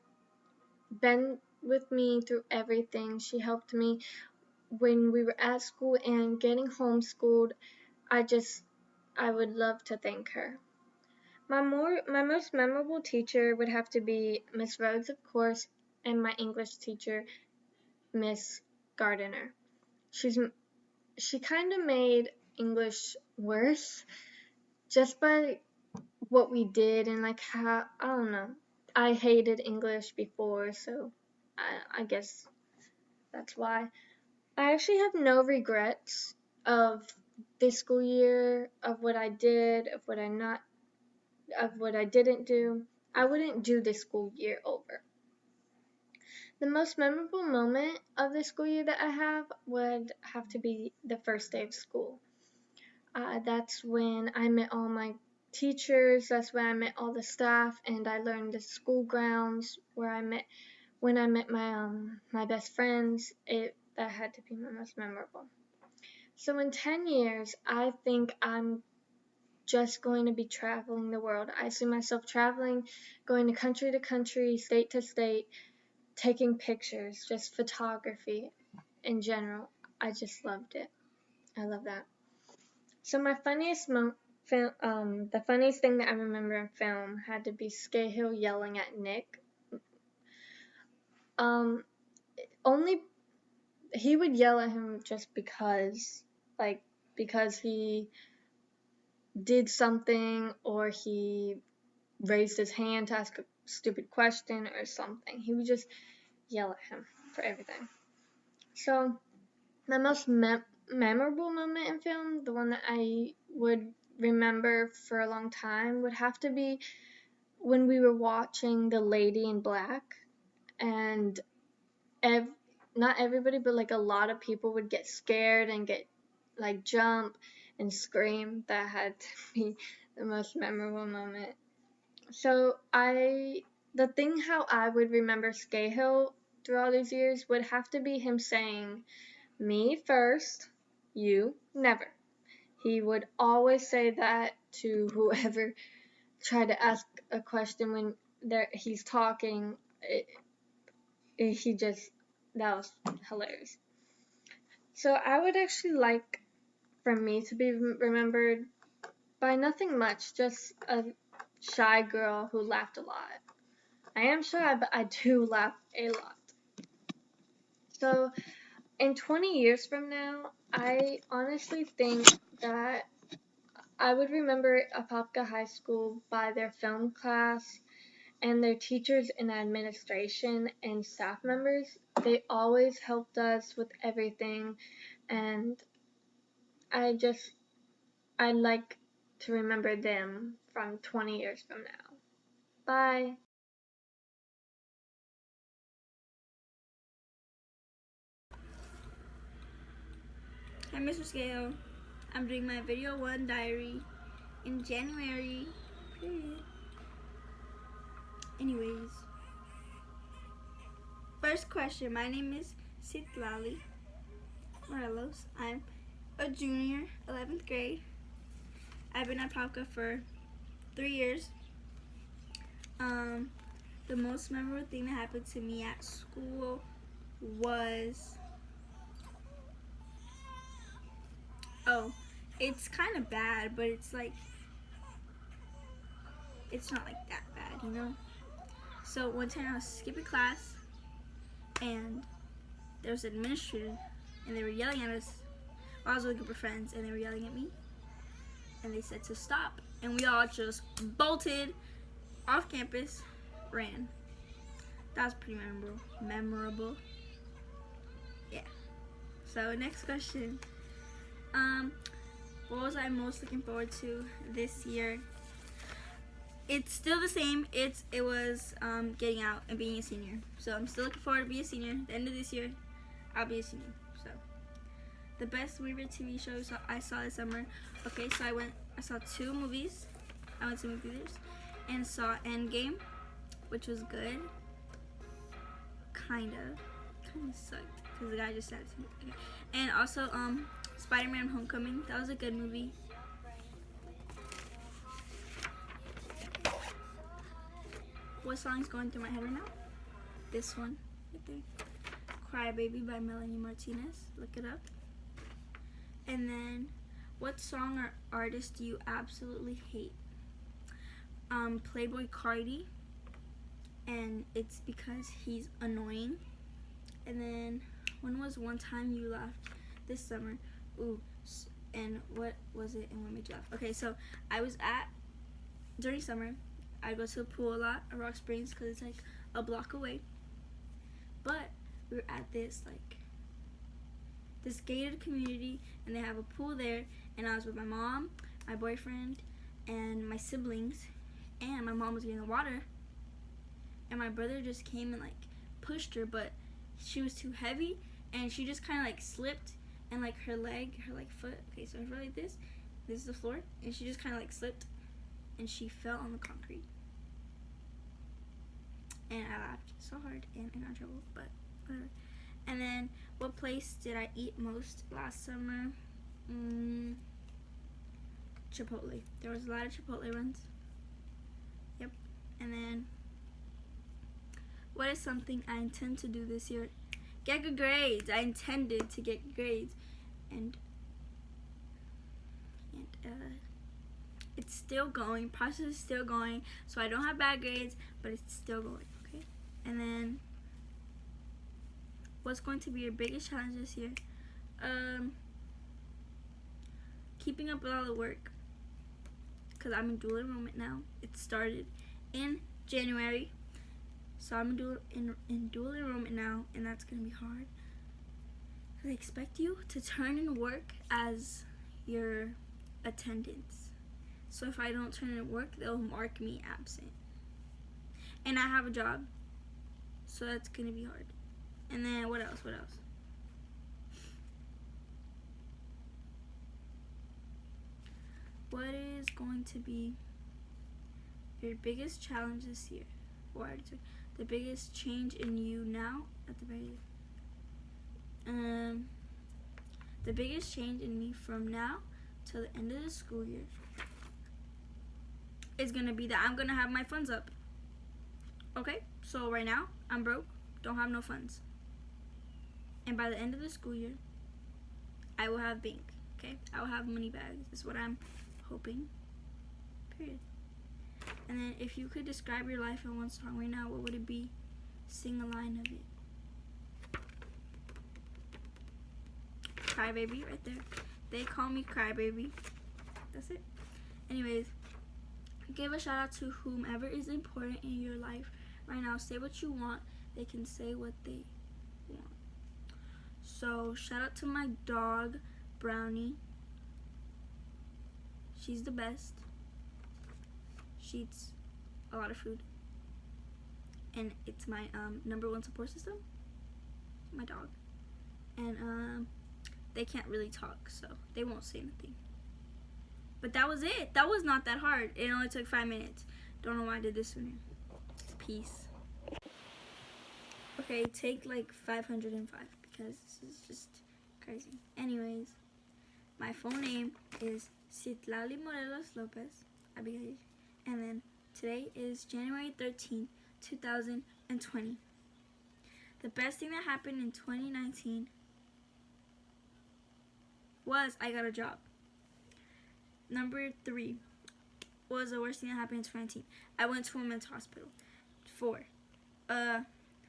been with me through everything. She helped me when we were at school and getting homeschooled. I would love to thank her. My most memorable teacher would have to be Miss Rhodes, of course, and my English teacher, Miss Gardiner. She kind of made English worse just by what we did and how, I don't know. I hated English before, so I guess that's why. I actually have no regrets of this school year, of what I did, of what I not of what I didn't do, I wouldn't do the school year over. The most memorable moment of the school year that I have would have to be the first day of school. That's when I met all my teachers, that's when I met all the staff, and I learned the school grounds when I met my best friends. That had to be my most memorable. So in 10 years, I think I'm just going to be traveling the world. I see myself traveling, going to country, state to state, taking pictures, just photography in general. I just loved it. I love that. So my the funniest thing that I remember in film had to be Scahill yelling at Nick. Only he would yell at him just because he did something or he raised his hand to ask a stupid question or something. He would just yell at him for everything. So my most memorable moment in film, the one that I would remember for a long time, would have to be when we were watching The Lady in Black, and not everybody, but like a lot of people would get scared and get like jump and scream. That had to be the most memorable moment. So the thing how I would remember Scahill through all these years would have to be him saying, "Me first, you never." He would always say that to whoever tried to ask a question when he's talking. That was hilarious. So I would actually like for me to be remembered by nothing much, just a shy girl who laughed a lot. I am shy, but I do laugh a lot. So in 20 years from now, I honestly think that I would remember Apopka High School by their film class and their teachers and administration and staff members. They always helped us with everything, and I'd like to remember them from 20 years from now. Bye. Hi, Mr. Scale. I'm doing my video 1 diary in January. Period. Anyways, first question. My name is Citlali Morelos. I'm a junior, 11th grade. I've been at Palca for 3 years. The most memorable thing that happened to me at school was, it's kind of bad, but it's not like that bad, you know? So one time I was skipping class, and there was an administrator, and they were yelling at us. I was with a group of friends, and they were yelling at me, and they said to stop, and we all just bolted off campus, ran. That was pretty memorable. Yeah. So next question. What was I most looking forward to this year? It's still the same. It was getting out and being a senior. So I'm still looking forward to being a senior. At the end of this year, I'll be a senior. So the best movie or TV shows I saw this summer. Okay, so I saw 2 movies. I went to movie theaters and saw Endgame, which was good. Kind of sucked because the guy just said it to me. Okay. And also Spider-Man Homecoming. That was a good movie. What song's going through my head right now? This one right there. Cry Baby by Melanie Martinez. Look it up. And then, what song or artist do you absolutely hate? Playboy Cardi. And it's because he's annoying. And then, when was one time you laughed this summer? Ooh, and what was it and what made you laugh? Okay, so I was during summer, I go to the pool a lot at Rock Springs because it's like a block away. But we were at this gated community, and they have a pool there, and I was with my mom, my boyfriend, and my siblings, and my mom was getting the water, and my brother just came and like pushed her, but she was too heavy, and she just kind of like slipped, and like her foot, okay, so if we're like this is the floor, and she just kind of like slipped, and she fell on the concrete, and I laughed so hard, and I got in trouble, but whatever. And then, what place did I eat most last summer? Chipotle. There was a lot of Chipotle runs. Yep. And then, what is something I intend to do this year? Get good grades. I intended to get grades, and it's still going. Process is still going. So I don't have bad grades, but it's still going. Okay. And then, what's going to be your biggest challenge this year? Keeping up with all the work, because I'm in dual enrollment now. It started in January, so I'm in dual enrollment now, and that's gonna be hard. They expect you to turn in work as your attendance. So if I don't turn in work, they'll mark me absent. And I have a job, so that's gonna be hard. And then what else? What is going to be your biggest challenge this year? Or the biggest change in you now at the very the biggest change in me from now till the end of the school year is gonna be that I'm gonna have my funds up. Okay, so right now I'm broke, don't have no funds. And by the end of the school year, I will have bank. Okay, I will have money bags. Is what I'm hoping. Period. And then, if you could describe your life in one song right now, what would it be? Sing a line of it. Crybaby, right there. They call me Crybaby. That's it. Anyways, give a shout out to whomever is important in your life right now. Say what you want. They can say what they want. So, shout out to my dog, Brownie. She's the best. She eats a lot of food. And it's my number one support system. My dog. And they can't really talk, so they won't say anything. But that was it. That was not that hard. It only took 5 minutes. Don't know why I did this sooner. Peace. Okay, take like 505 because this is just crazy. Anyways, my full name is Citlali Morelos Lopez Abigail. And then today is January 13th, 2020. The best thing that happened in 2019 was I got a job. Number 3 was the worst thing that happened in 2019. I went to a mental hospital. 4.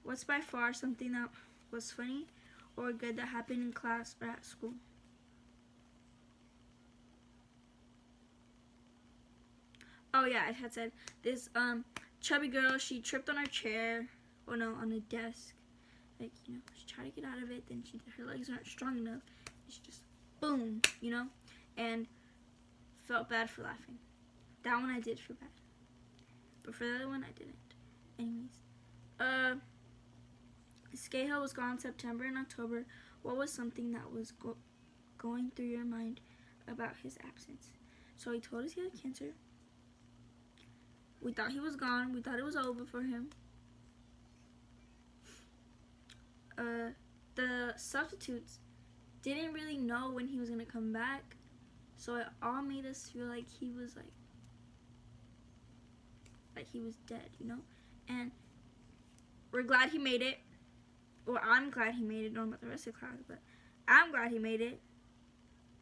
What's by far something that was funny or good that happened in class or at school? Oh yeah, I had said this chubby girl, she tripped on her chair, or no, on a desk. Like, you know, she tried to get out of it, then her legs aren't strong enough. She just, boom, you know, and felt bad for laughing. That one I did feel bad. But for the other one, I didn't. Anyways, Skate Hill was gone September and October. What was something that was going through your mind about his absence? So he told us he had cancer. We thought he was gone. We thought it was over for him. The substitutes didn't really know when he was going to come back. So it all made us feel like he was like he was dead, you know? And we're glad he made it. Well, I'm glad he made it. Don't know about the rest of the class, but I'm glad he made it,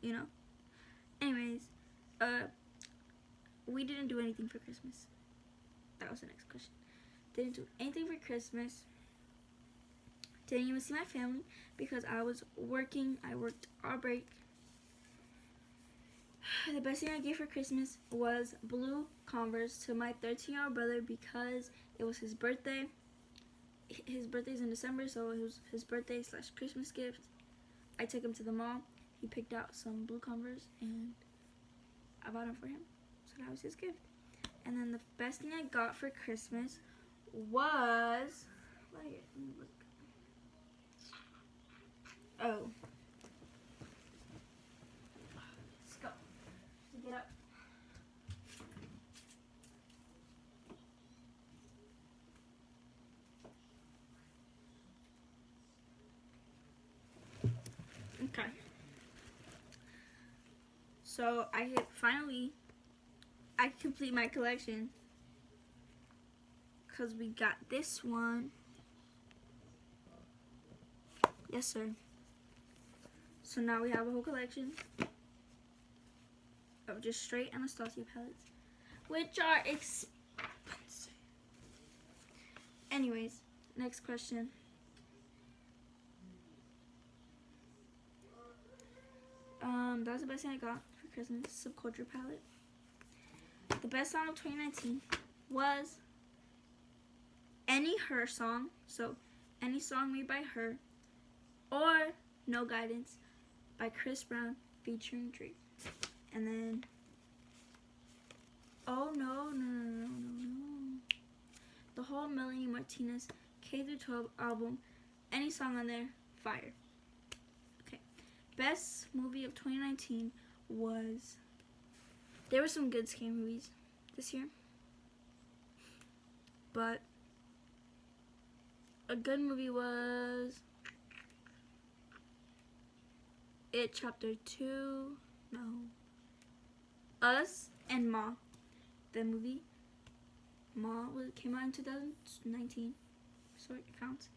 you know? Anyways, we didn't do anything for Christmas. That was the next question. Didn't do anything for Christmas. Didn't even see my family because I was working. I worked all break. The best thing I gave for Christmas was blue Converse to my 13-year-old brother because it was his birthday. His birthday's in December, so it was his birthday / Christmas gift. I took him to the mall. He picked out some blue Converse, and I bought them for him. So that was his gift. And then the best thing I got for Christmas was, wait, let me look. Oh. Let's go. Get up. Okay. So I complete my collection because we got this one. Yes, sir. So now we have a whole collection of just straight Anastasia palettes, which are expensive. Anyways, next question. That was the best thing I got for Christmas, Subculture palette. The best song of 2019 was any Her song, so any song made by her, or No Guidance by Chris Brown featuring Drake. And then, oh no, the whole Melanie Martinez K-12 album, any song on there, fire. Okay, best movie of 2019 was, there were some good scary movies this year, but a good movie was It Chapter 2, no, Us and Ma. The movie Ma came out in 2019, so it counts.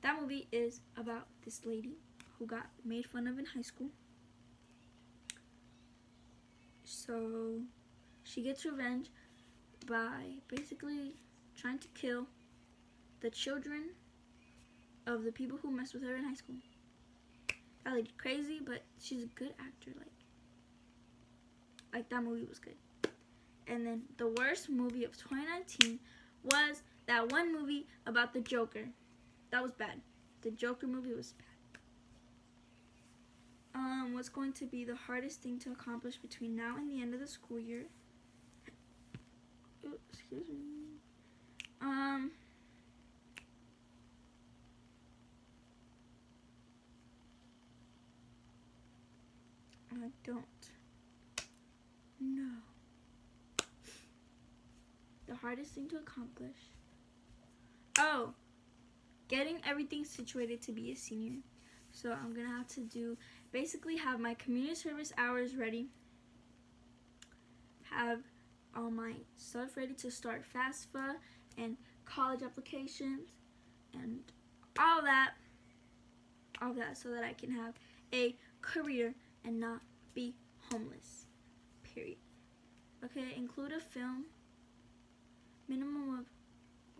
That movie is about this lady who got made fun of in high school. So she gets revenge by basically trying to kill the children of the people who messed with her in high school. That lady crazy, but she's a good actor. Like that movie was good. And then the worst movie of 2019 was that one movie about the Joker. That was bad. The Joker movie was bad. What's going to be the hardest thing to accomplish between now and the end of the school year? Ooh, excuse me. I don't know. The hardest thing to accomplish. Oh, getting everything situated to be a senior. So I'm gonna have to basically have my community service hours ready, have all my stuff ready to start FAFSA and college applications and all that so that I can have a career and not be homeless, period. Okay, include a film, minimum of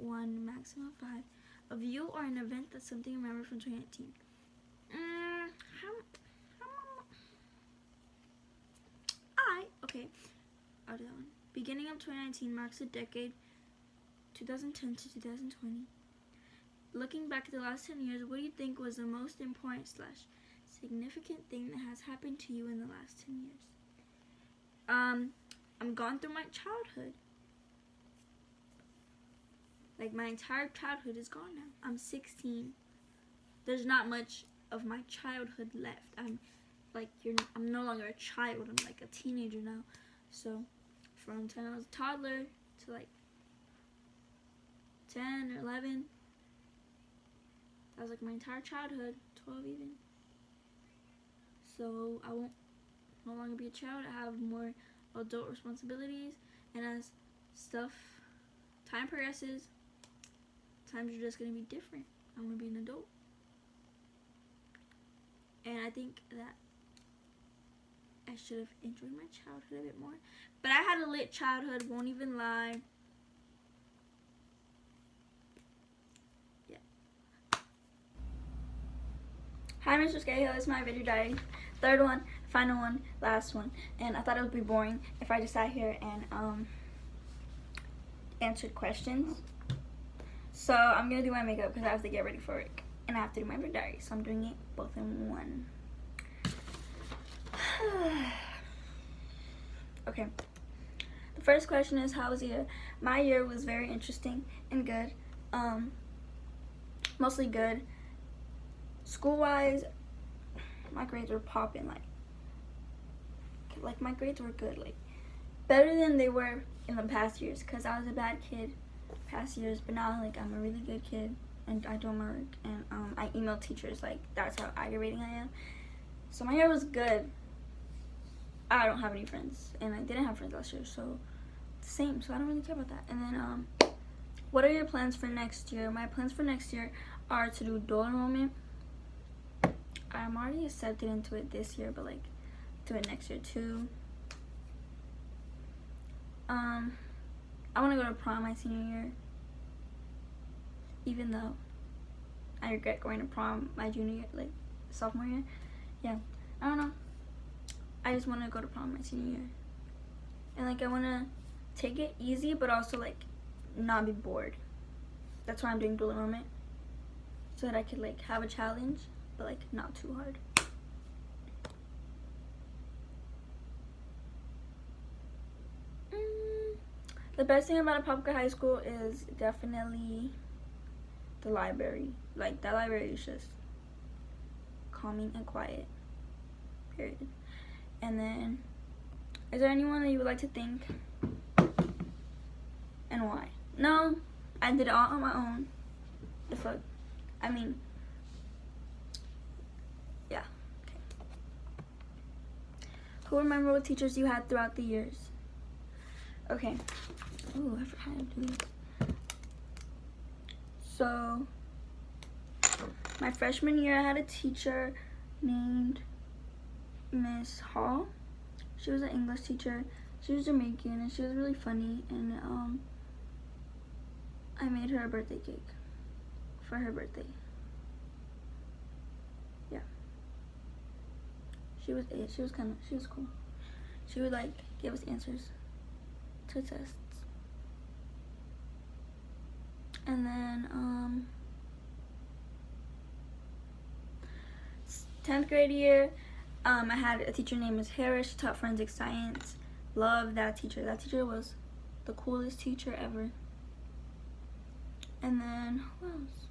1, maximum of 5, of you or an event that's something you remember from 2019. Okay, I'll do that one. Beginning of 2019 marks a decade, 2010 to 2020. Looking back at the last 10 years, what do you think was the most important / significant thing that has happened to you in the last 10 years? I'm gone through my childhood. Like, my entire childhood is gone now. I'm 16. There's not much of my childhood left. I'm no longer a child. I'm like a teenager now. So, from the time I was a toddler to like 10 or 11, that was like my entire childhood, 12 even. So, I won't no longer be a child. I have more adult responsibilities, and as time progresses, times are just going to be different. I'm going to be an adult. And I think that I should have enjoyed my childhood a bit more. But I had a lit childhood, won't even lie. Yeah. Hi, Mr. Scahill. It's my video diary. Third one, final one, last one. And I thought it would be boring if I just sat here and answered questions. So I'm going to do my makeup because I have to get ready for work. And I have to do my video diary. So I'm doing it both in one. Okay. The first question is, how was your year? My year was very interesting and good. Mostly good. School-wise, my grades were popping. Like my grades were good. Like better than they were in the past years. Cause I was a bad kid past years, but now like I'm a really good kid and I do my work and I email teachers. Like that's how aggravating I am. So my year was good. I don't have any friends, and I didn't have friends last year, so it's the same. So I don't really care about that. And then what are your plans for next year? My plans for next year are to do dual enrollment. I'm already accepted into it this year, but like do it next year too. I want to go to prom my senior year, even though I regret going to prom my junior year, like sophomore year. Yeah, I don't know. I just want to go to prom my senior year, and like I want to take it easy, but also like not be bored. That's why I'm doing dual enrollment, so that I could like have a challenge, but like not too hard. The best thing about Apopka High School is definitely the library. Like that library is just calming and quiet. Period. And then, is there anyone that you would like to thank? And why? No, I did it all on my own. The fuck? I mean, yeah. Okay. Who remember what teachers you had throughout the years? Okay. Ooh, I forgot how to do this. So, my freshman year, I had a teacher named Miss Hall. She was an English teacher. She was Jamaican and she was really funny, and I made her a birthday cake for her birthday. Yeah. She was cool. She would like give us answers to tests. And then 10th grade year, I had a teacher named Miss Harris. She taught forensic science. Loved that teacher. That teacher was the coolest teacher ever. And then who else?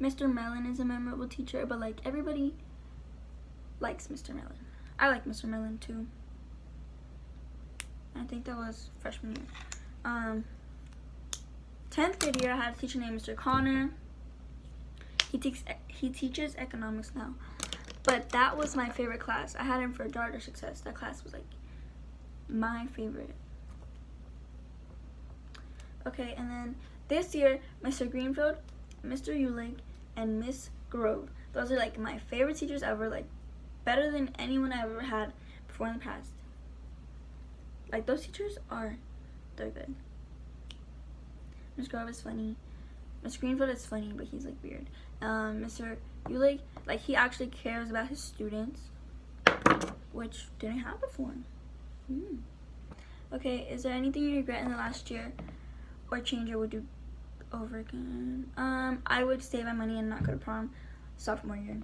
Mr. Mellon is a memorable teacher, but like everybody likes Mr. Mellon. I like Mr. Mellon too. I think that was freshman year. 10th grade year, I had a teacher named Mr. Connor. He teaches economics now, but that was my favorite class. I had him for Daughter Success. That class was like my favorite. Okay, and then this year, Mr. Greenfield, Mr. Eulig, and Miss Grove. Those are like my favorite teachers ever. Like better than anyone I ever had before in the past. Like those teachers they're good. Miss Grove is funny. Mr. Greenfield is funny, but he's like weird. Mr. Eulig, like he actually cares about his students, which didn't happen before. Okay, is there anything you regret in the last year or change or would do over again? I would save my money and not go to prom sophomore year.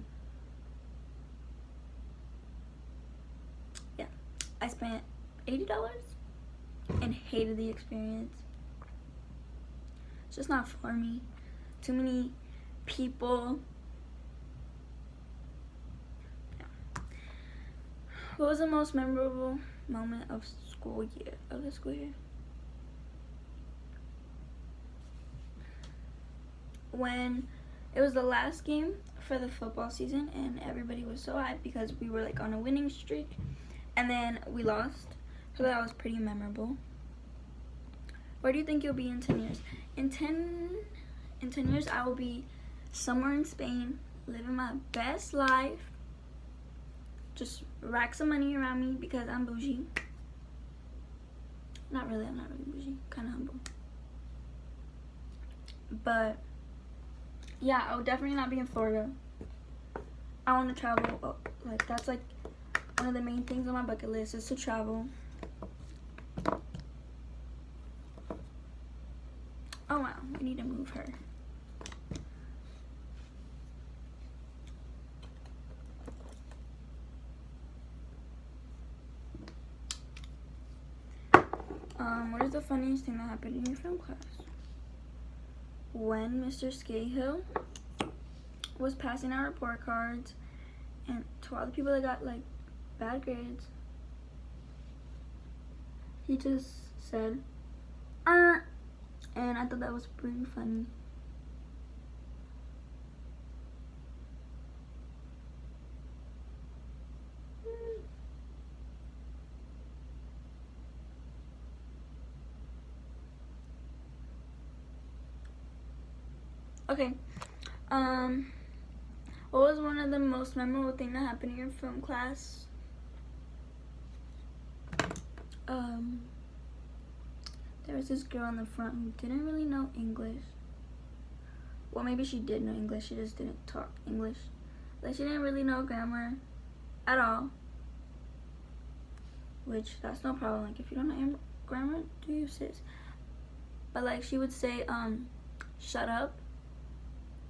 Yeah, I spent $80 and hated the experience. It's just not for me. Too many people. Yeah. What was the most memorable moment of the school year? When it was the last game for the football season and everybody was so hyped because we were like on a winning streak and then we lost. So that was pretty memorable. Where do you think you'll be in 10 years? In 10 years, I will be somewhere in Spain, living my best life. Just rack some money around me because I'm bougie. I'm not really bougie. Kind of humble. But, yeah, I will definitely not be in Florida. I want to travel. Like, that's, like, one of the main things on my bucket list is to travel. Oh wow, we need to move her. What is the funniest thing that happened in your film class? When Mr. Scahill was passing out report cards, and to all the people that got like bad grades, he just said, and I thought that was pretty funny. Okay, what was one of the most memorable things that happened in your film class? There was this girl in the front who didn't really know English. Well, maybe she did know English, she just didn't talk English. Like, she didn't really know grammar at all. Which, that's no problem. Like, if you don't know grammar, do you, sis? But, like, she would say, shut up.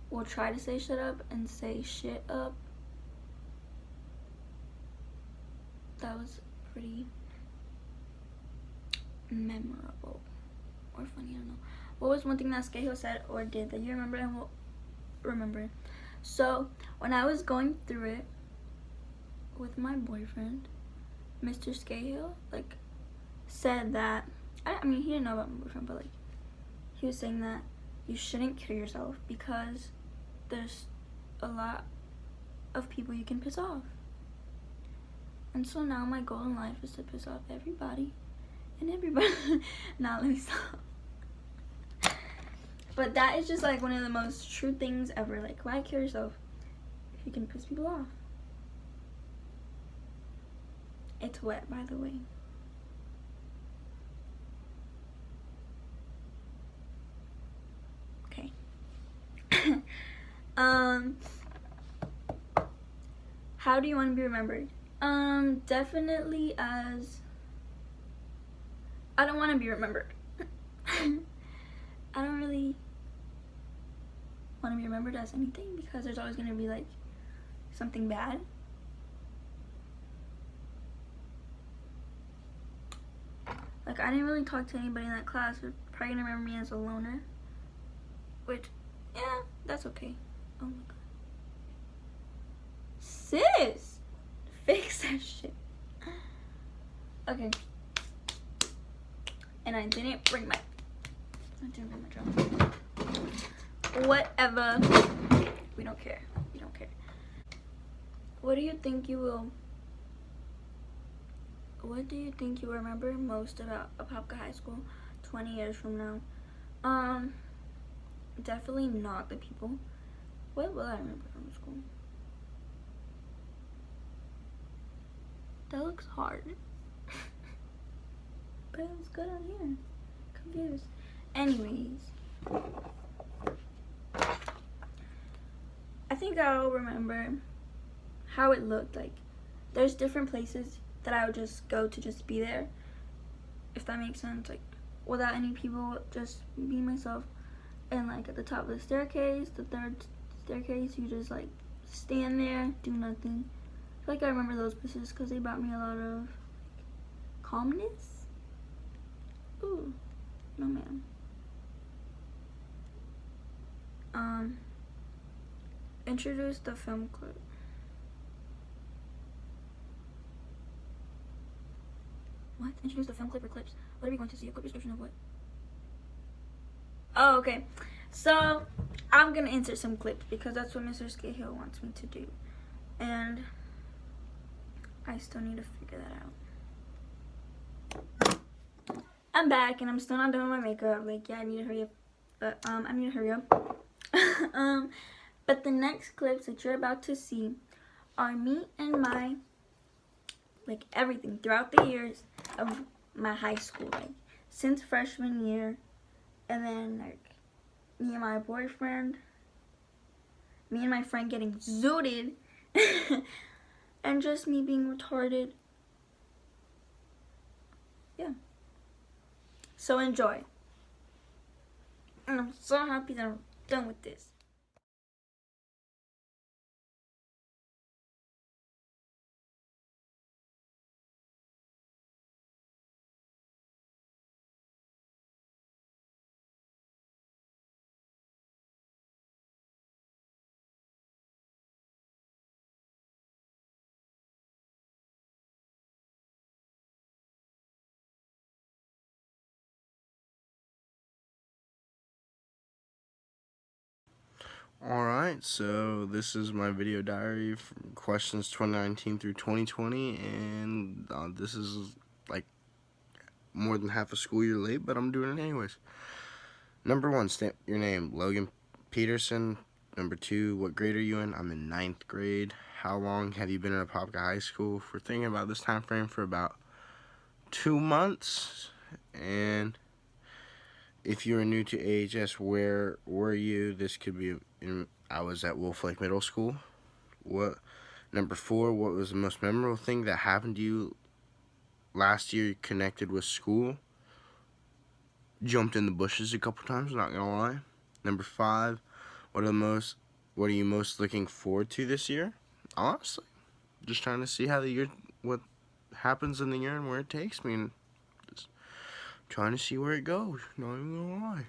We'll try to say shut up and say shit up. That was pretty memorable or funny, I don't know. What was one thing that Scahill said or did that you remember and will remember? So when I was going through it with my boyfriend, Mr. Scahill like said that, I mean, he didn't know about my boyfriend, but like he was saying that you shouldn't kill yourself because there's a lot of people you can piss off. And so now my goal in life is to piss off everybody and everybody. Now let me stop. But that is just like one of the most true things ever. Like, why kill yourself if you can piss people off? It's wet, by the way. Okay. How do you want to be remembered? Definitely as I don't want to be remembered. I don't really want to be remembered as anything because there's always going to be like something bad. Like, I didn't really talk to anybody in that class. They're probably going to remember me as a loner. Which, yeah, that's okay. Oh my god. Sis! Fix that shit. Okay. And I didn't bring my drum. Whatever. We don't care. We don't care. What do you think you will remember most about Apopka High School 20 years from now? Definitely not the people. What will I remember from school? That looks hard. But it was good on here. Confused. Anyways. I think I'll remember how it looked like. There's different places that I would just go to just be there. If that makes sense. Like, without any people, just be myself. And like at the top of the staircase, the third staircase, you just like stand there, do nothing. I feel like I remember those places because they brought me a lot of calmness. Ooh, no ma'am. Introduce the film clip. What? Introduce the film clip or clips? What are we going to see? A quick description of what? Oh, okay. So, I'm going to insert some clips because that's what Mr. Scahill wants me to do. And I still need to figure that out. I'm back and I'm still not doing my makeup. Like, yeah, I need to hurry up. But, I need to hurry up. But the next clips that you're about to see are me and my, like, everything throughout the years of my high school. Like, since freshman year. And then, like, me and my boyfriend, me and my friend getting zooted, and just me being retarded. Yeah. So enjoy. And I'm so happy that I'm done with this. Alright, so this is my video diary from questions 2019 through 2020, and this is like more than half a school year late, but I'm doing it anyways. Number 1, stamp your name, Logan Peterson. Number 2, what grade are you in? I'm in 9th grade. How long have you been in Apopka High School? If we're thinking about this time frame, for about 2 months. And if you are new to AHS, where were you? This could be I was at Wolf Lake Middle School. Number 4, what was the most memorable thing that happened to you last year connected with school? Jumped in the bushes a couple times, not gonna lie. Number 5, what are you most looking forward to this year? Honestly, just trying to see what happens in the year and where it takes me, and just trying to see where it goes. Not even gonna lie.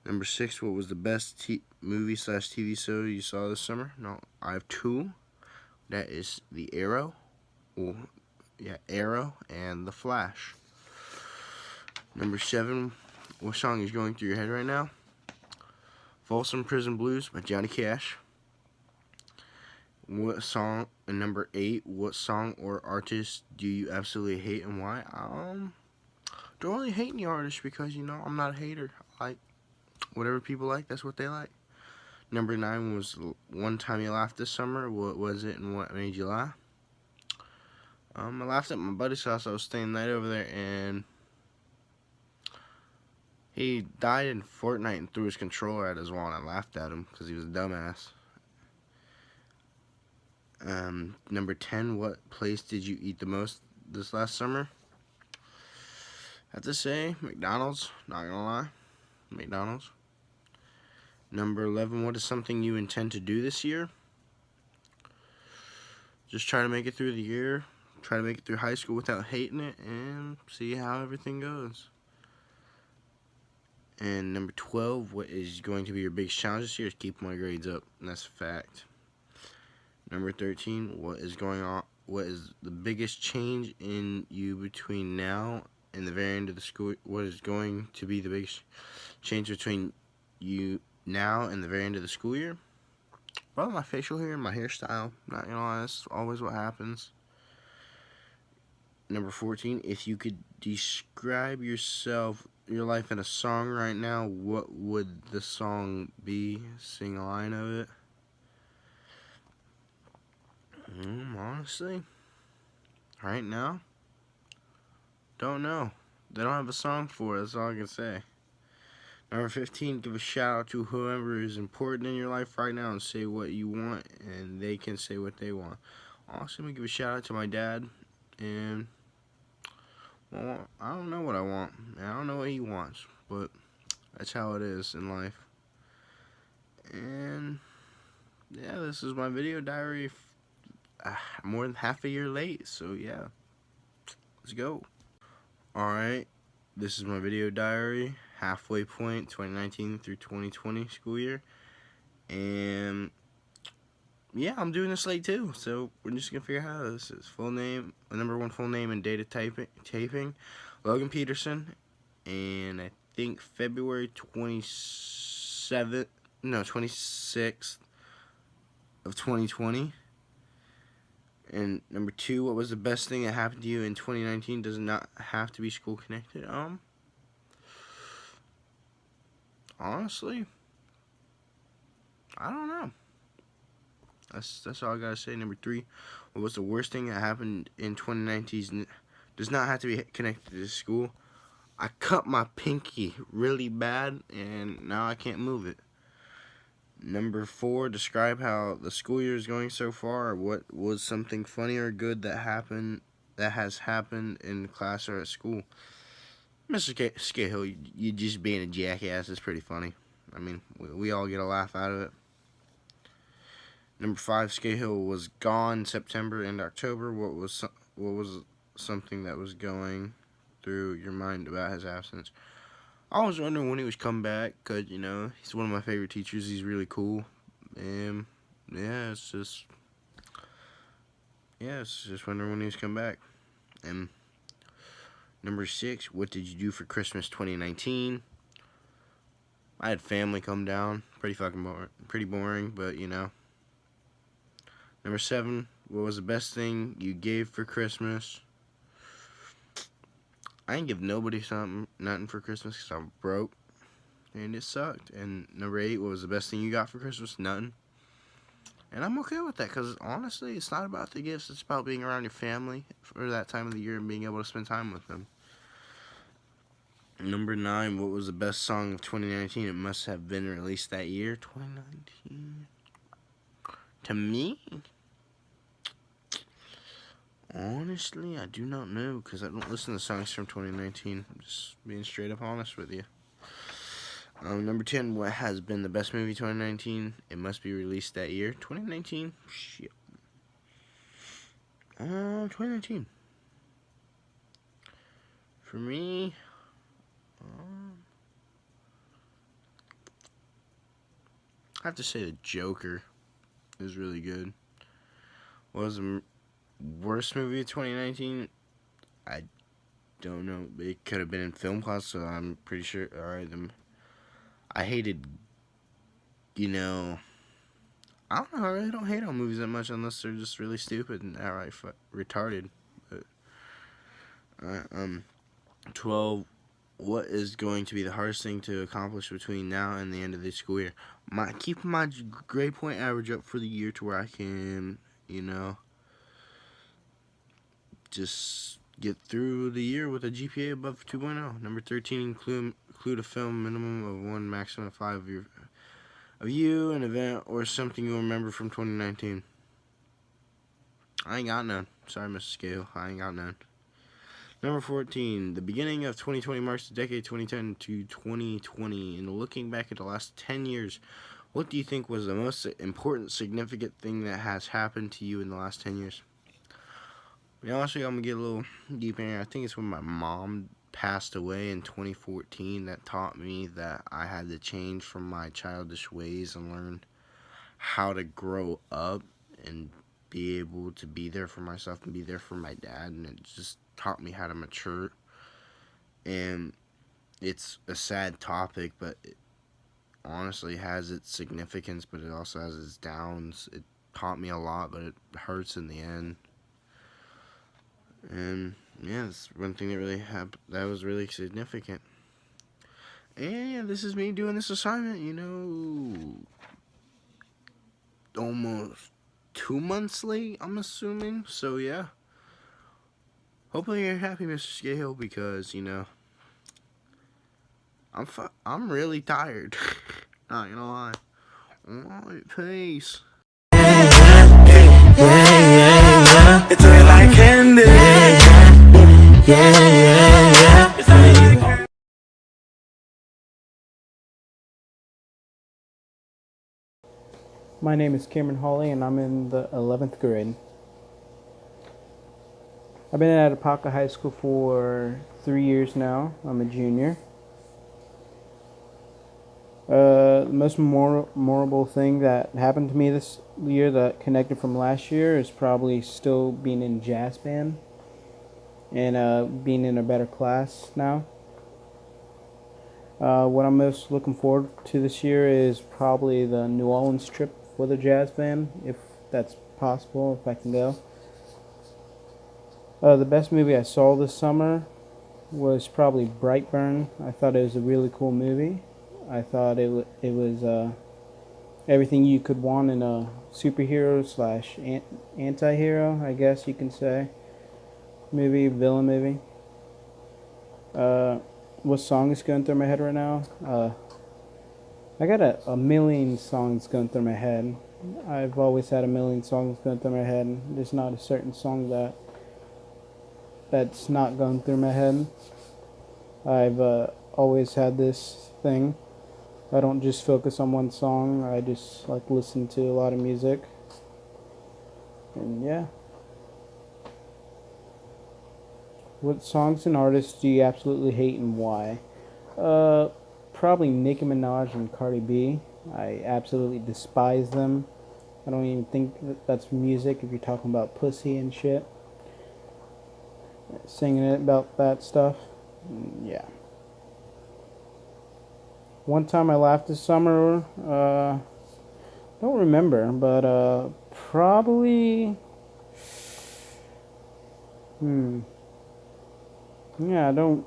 Number 6, what was the best movie/TV show you saw this summer? No, I have 2. That is The Arrow. Well, yeah, Arrow and The Flash. Number 7, what song is going through your head right now? Folsom Prison Blues by Johnny Cash. What song? And number 8, what song or artist do you absolutely hate and why? Don't really hate any artists because, I'm not a hater. I like whatever people like, that's what they like. Number 9 was one time you laughed this summer. What was it and what made you laugh? I laughed at my buddy's house. I was staying the night over there, and he died in Fortnite and threw his controller at his wall, and I laughed at him because he was a dumbass. Number 10, what place did you eat the most this last summer? I have to say McDonald's, not gonna lie. McDonald's. Number 11, what is something you intend to do this year? Just try to make it through the year. Try to make it through high school without hating it, and see how everything goes. And number 12, what is going to be your biggest challenge this year? Is keep my grades up, and that's a fact. Number 13, what is the biggest change in you between now and the very end of the school? What is going to be the biggest change between you now and the very end of the school year? Well, my facial hair and my hairstyle. Not gonna lie, that's always what happens. Number 14, if you could describe your life in a song right now, what would the song be? Sing a line of it. Honestly, right now, don't know. They don't have a song for it, that's all I can say. Number 15, give a shout out to whoever is important in your life right now and say what you want, and they can say what they want. Also, I'm going to give a shout out to my dad, and well, I don't know what I want. I don't know what he wants, but that's how it is in life. And yeah, this is my video diary. More than half a year late, so yeah, let's go. Alright, this is my video diary, halfway point, 2019 through 2020 school year, and yeah, I'm doing this late too, so we're just gonna figure out how this is. Full name, number 1 full name and date of taping, Logan Peterson, and I think February 26th of 2020. And number 2, what was the best thing that happened to you in 2019? Does not have to be school connected. Honestly, I don't know. That's all I gotta say. Number 3, what was the worst thing that happened in 2019? Does not have to be connected to school. I cut my pinky really bad, and now I can't move it. Number 4, describe how the school year is going so far. What was something funny or good that has happened in class or at school? Mr. Scahill, you just being a jackass is pretty funny. I mean, we all get a laugh out of it. Number 5, Scahill was gone September and October. What was something that was going through your mind about his absence? I was wondering when he was coming back, because, he's one of my favorite teachers. He's really cool. And, yeah, it's just wondering when he was coming back. And number 6, what did you do for Christmas 2019? I had family come down. Pretty fucking boring. Pretty boring, but you know. Number 7, what was the best thing you gave for Christmas? I ain't give nobody nothing for Christmas because I'm broke. And it sucked. And number 8, what was the best thing you got for Christmas? Nothing. And I'm okay with that because honestly, it's not about the gifts. It's about being around your family for that time of the year and being able to spend time with them. Number 9, what was the best song of 2019? It must have been released that year, 2019. To me, honestly, I do not know because I don't listen to songs from 2019. I'm just being straight up honest with you. Number 10, what has been the best movie 2019? It must be released that year, 2019. Shit. 2019. For me, I have to say the Joker is really good. What was the worst movie of 2019? I don't know. It could have been in film class, so I'm pretty sure. Alright, I hated, I don't know. I really don't hate on movies that much unless they're just really stupid and outright retarded. But, alright, 12. What is going to be the hardest thing to accomplish between now and the end of the school year? Keeping my grade point average up for the year to where I can, just get through the year with a GPA above 2.0. Number 13, include a film minimum of 1, maximum of 5 of you, an event, or something you'll remember from 2019. I ain't got none. Sorry, Mr. Scale. I ain't got none. Number 14, the beginning of 2020 marks the decade 2010 to 2020. And looking back at the last 10 years, what do you think was the most important, significant thing that has happened to you in the last 10 years? Honestly, I'm going to get a little deep in here. I think it's when my mom passed away in 2014 that taught me that I had to change from my childish ways and learn how to grow up and be able to be there for myself and be there for my dad. And it just taught me how to mature. And it's a sad topic, but it honestly has its significance, but it also has its downs. It taught me a lot, but it hurts in the end. And yeah, it's one thing that really happened that was really significant. And yeah, this is me doing this assignment, almost 2 months late, I'm assuming. So yeah, hopefully you're happy, Mr. Scale, because I'm really tired. Not gonna lie. Alright, peace. It's like candy. My name is Cameron Hawley, and I'm in the 11th grade. I've been at Apaka High School for 3 years now. I'm a junior. The most memorable thing that happened to me this year that connected from last year is probably still being in jazz band and being in a better class now. What I'm most looking forward to this year is probably the New Orleans trip for the jazz band, if that's possible, if I can go. The best movie I saw this summer was probably Brightburn. I thought it was a really cool movie. I thought it was everything you could want in a superhero slash anti-hero, I guess you can say, villain movie. What song is going through my head right now? I got a million songs going through my head. I've always had a million songs going through my head. There's not a certain song that's not going through my head. I've always had this thing. I don't just focus on one song. I just like listen to a lot of music. And yeah. What songs and artists do you absolutely hate and why? Probably Nicki Minaj and Cardi B. I absolutely despise them. I don't even think that's music if you're talking about pussy and shit. Singing it about that stuff. Yeah. One time I laughed this summer, don't remember, but probably, yeah, don't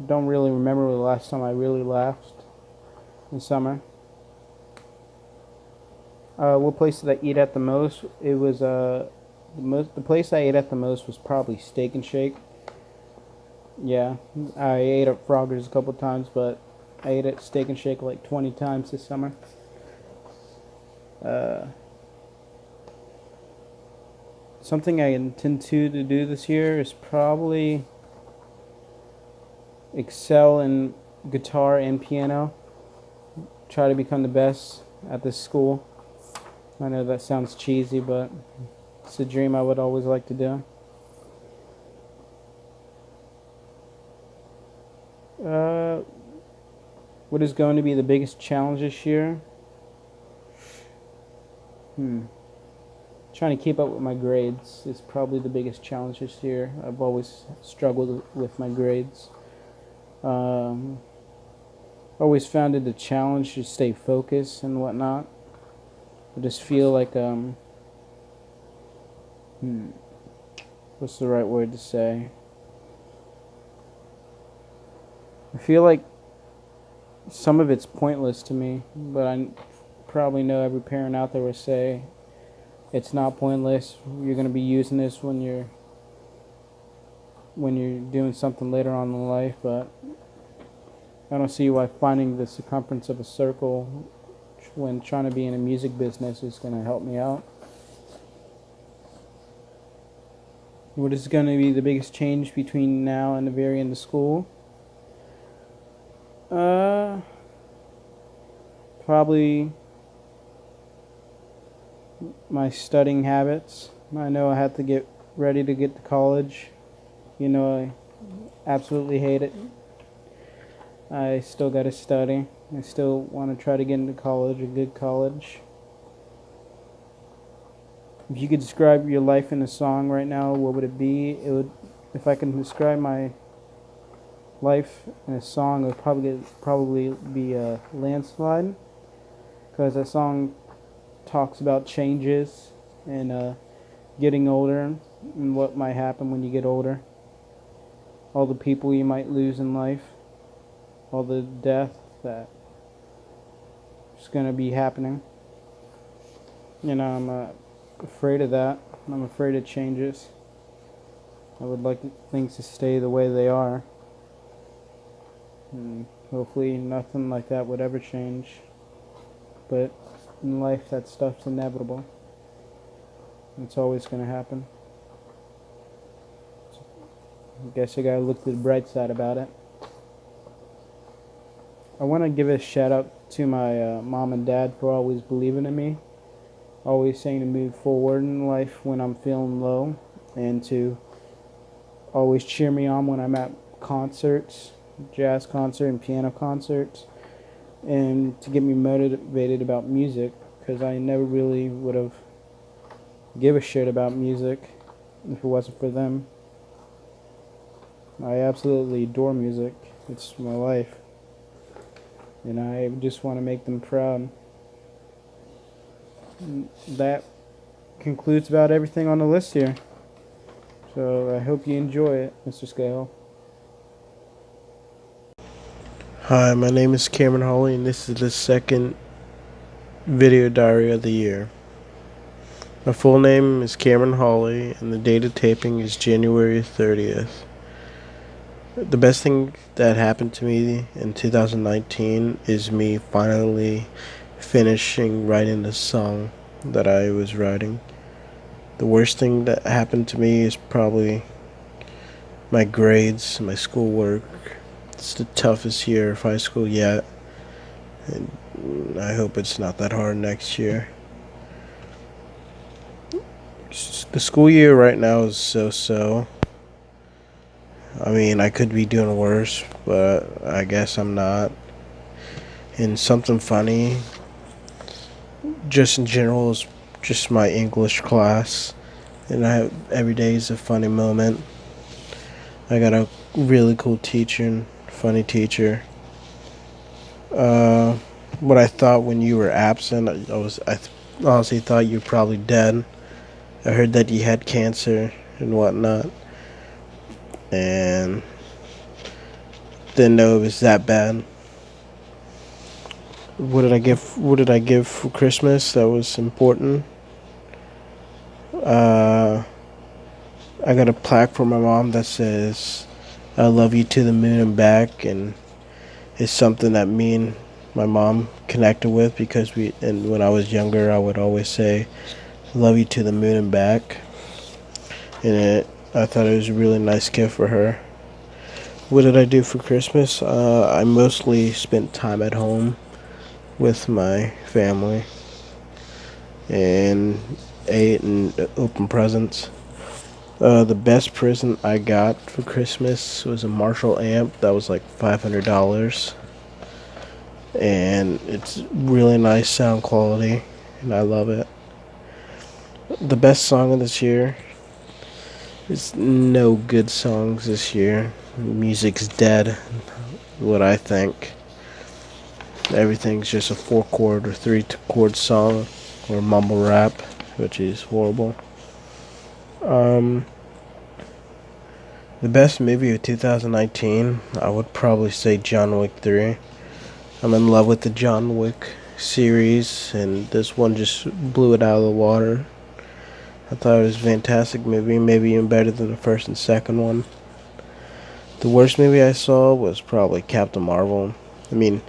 really remember the last time I really laughed this summer. What place did I eat at the most? It was the place I ate at the most was probably Steak and Shake. Yeah, I ate at Frogger's a couple times, but I ate at Steak and Shake like 20 times this summer. Something I intend to do this year is probably excel in guitar and piano. Try to become the best at this school. I know that sounds cheesy, but it's a dream I would always like to do. What is going to be the biggest challenge this year? Trying to keep up with my grades is probably the biggest challenge this year. I've always struggled with my grades. Always found it a challenge to stay focused and whatnot. I just feel like what's the right word to say? I feel like some of it's pointless to me, but I probably know every parent out there will say it's not pointless. You're going to be using this when you're doing something later on in life, but I don't see why finding the circumference of a circle when trying to be in a music business is going to help me out. What is going to be the biggest change between now and the very end of school? Probably my studying habits. I know I have to get ready to get to college. You know, I absolutely hate it. I still got to study. I still want to try to get into college, a good college. If you could describe your life in a song right now, what would it be? If I can describe my life in a song, it would probably be a Landslide, because that song talks about changes and getting older and what might happen when you get older. All the people you might lose in life, all the death that is going to be happening. You know, I'm afraid of that. I'm afraid of changes. I would like things to stay the way they are. And hopefully nothing like that would ever change. But in life, that stuff's inevitable. It's always going to happen. So I guess you gotta look to the bright side about it. I want to give a shout out to my mom and dad for always believing in me, always saying to move forward in life when I'm feeling low, and to always cheer me on when I'm at concerts, jazz concert and piano concerts, and to get me motivated about music, because I never really would have give a shit about music if it wasn't for them. I absolutely adore music. It's my life. And I just want to make them proud. That concludes about everything on the list here. So I hope you enjoy it, Mr. Scale. Hi, my name is Cameron Hawley, and this is the second video diary of the year. My full name is Cameron Hawley, and the date of taping is January 30th. The best thing that happened to me in 2019 is me finally finishing writing the song that I was writing. The worst thing that happened to me is probably my grades, my schoolwork. It's the toughest year of high school yet, and I hope it's not that hard next year. The school year right now is so-so. I mean, I could be doing worse, but I guess I'm not. And something funny, just in general, is just my English class. And every day is a funny moment. I got a really cool teacher and funny teacher. what I thought when you were absent. Honestly thought you were probably dead. I heard that you had cancer and whatnot, and didn't know it was that bad. What did I give? What did I give for Christmas? That was important. Uh, I got a plaque from my mom that says, "I love you to the moon and back," and it's something that me and my mom connected with because and when I was younger, I would always say, "Love you to the moon and back," and I thought it was a really nice gift for her. What did I do for Christmas? I mostly spent time at home with my family and ate and opened presents. The best present I got for Christmas was a Marshall amp that was like $500, and it's really nice sound quality, and I love it. The best song of this year is no good songs this year. Music's dead, what I think. Everything's just a 4-chord or 3-chord song or mumble rap, which is horrible. The best movie of 2019, I would probably say John Wick 3. I'm in love with the John Wick series, and this one just blew it out of the water. I thought it was a fantastic movie, maybe even better than the first and second one. The worst movie I saw was probably Captain Marvel. I mean,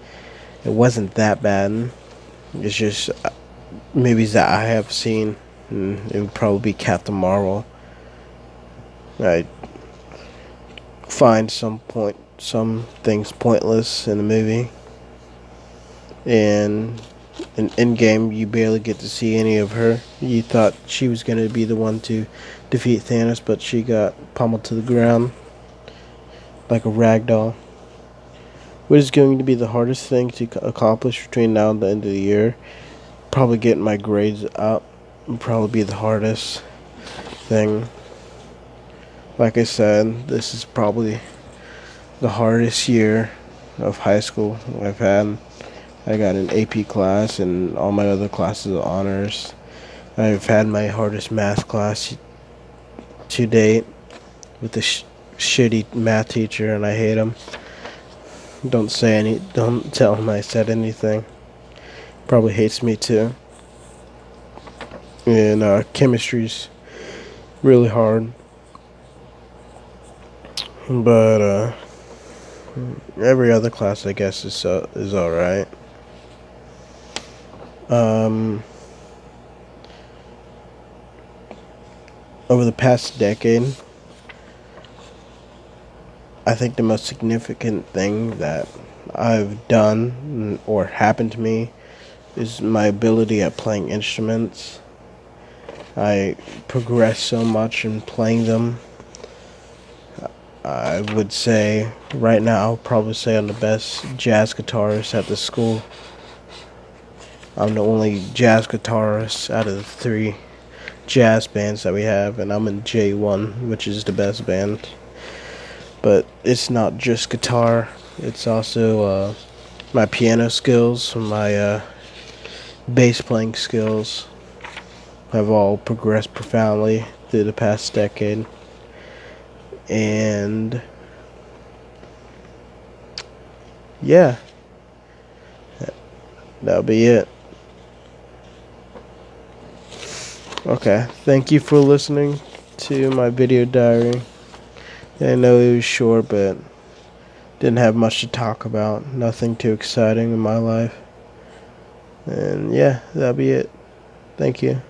it wasn't that bad. It's just movies that I have seen, and it would probably be Captain Marvel. I find some things pointless in the movie, and in Endgame you barely get to see any of her. You thought she was going to be the one to defeat Thanos, but she got pummeled to the ground like a rag doll. What is going to be the hardest thing to accomplish between now and the end of the year? Probably getting my grades up would probably be the hardest thing. Like I said, this is probably the hardest year of high school I've had. I got an AP class and all my other classes are honors. I've had my hardest math class to date with the shitty math teacher, and I hate him. Don't tell him I said anything. Probably hates me too. And chemistry's really hard. But every other class, I guess, is all right. Over the past decade, I think the most significant thing that I've done or happened to me is my ability at playing instruments. I progressed so much in playing them. I would say right now, I'll probably say I'm the best jazz guitarist at the school. I'm the only jazz guitarist out of the 3 jazz bands that we have, and I'm in J1, which is the best band. But it's not just guitar, it's also my piano skills, my bass playing skills have all progressed profoundly through the past decade. And yeah, that'll be it. Okay, thank you for listening to my video diary. I know it was short, but didn't have much to talk about. Nothing too exciting in my life. And yeah, that'll be it. Thank you.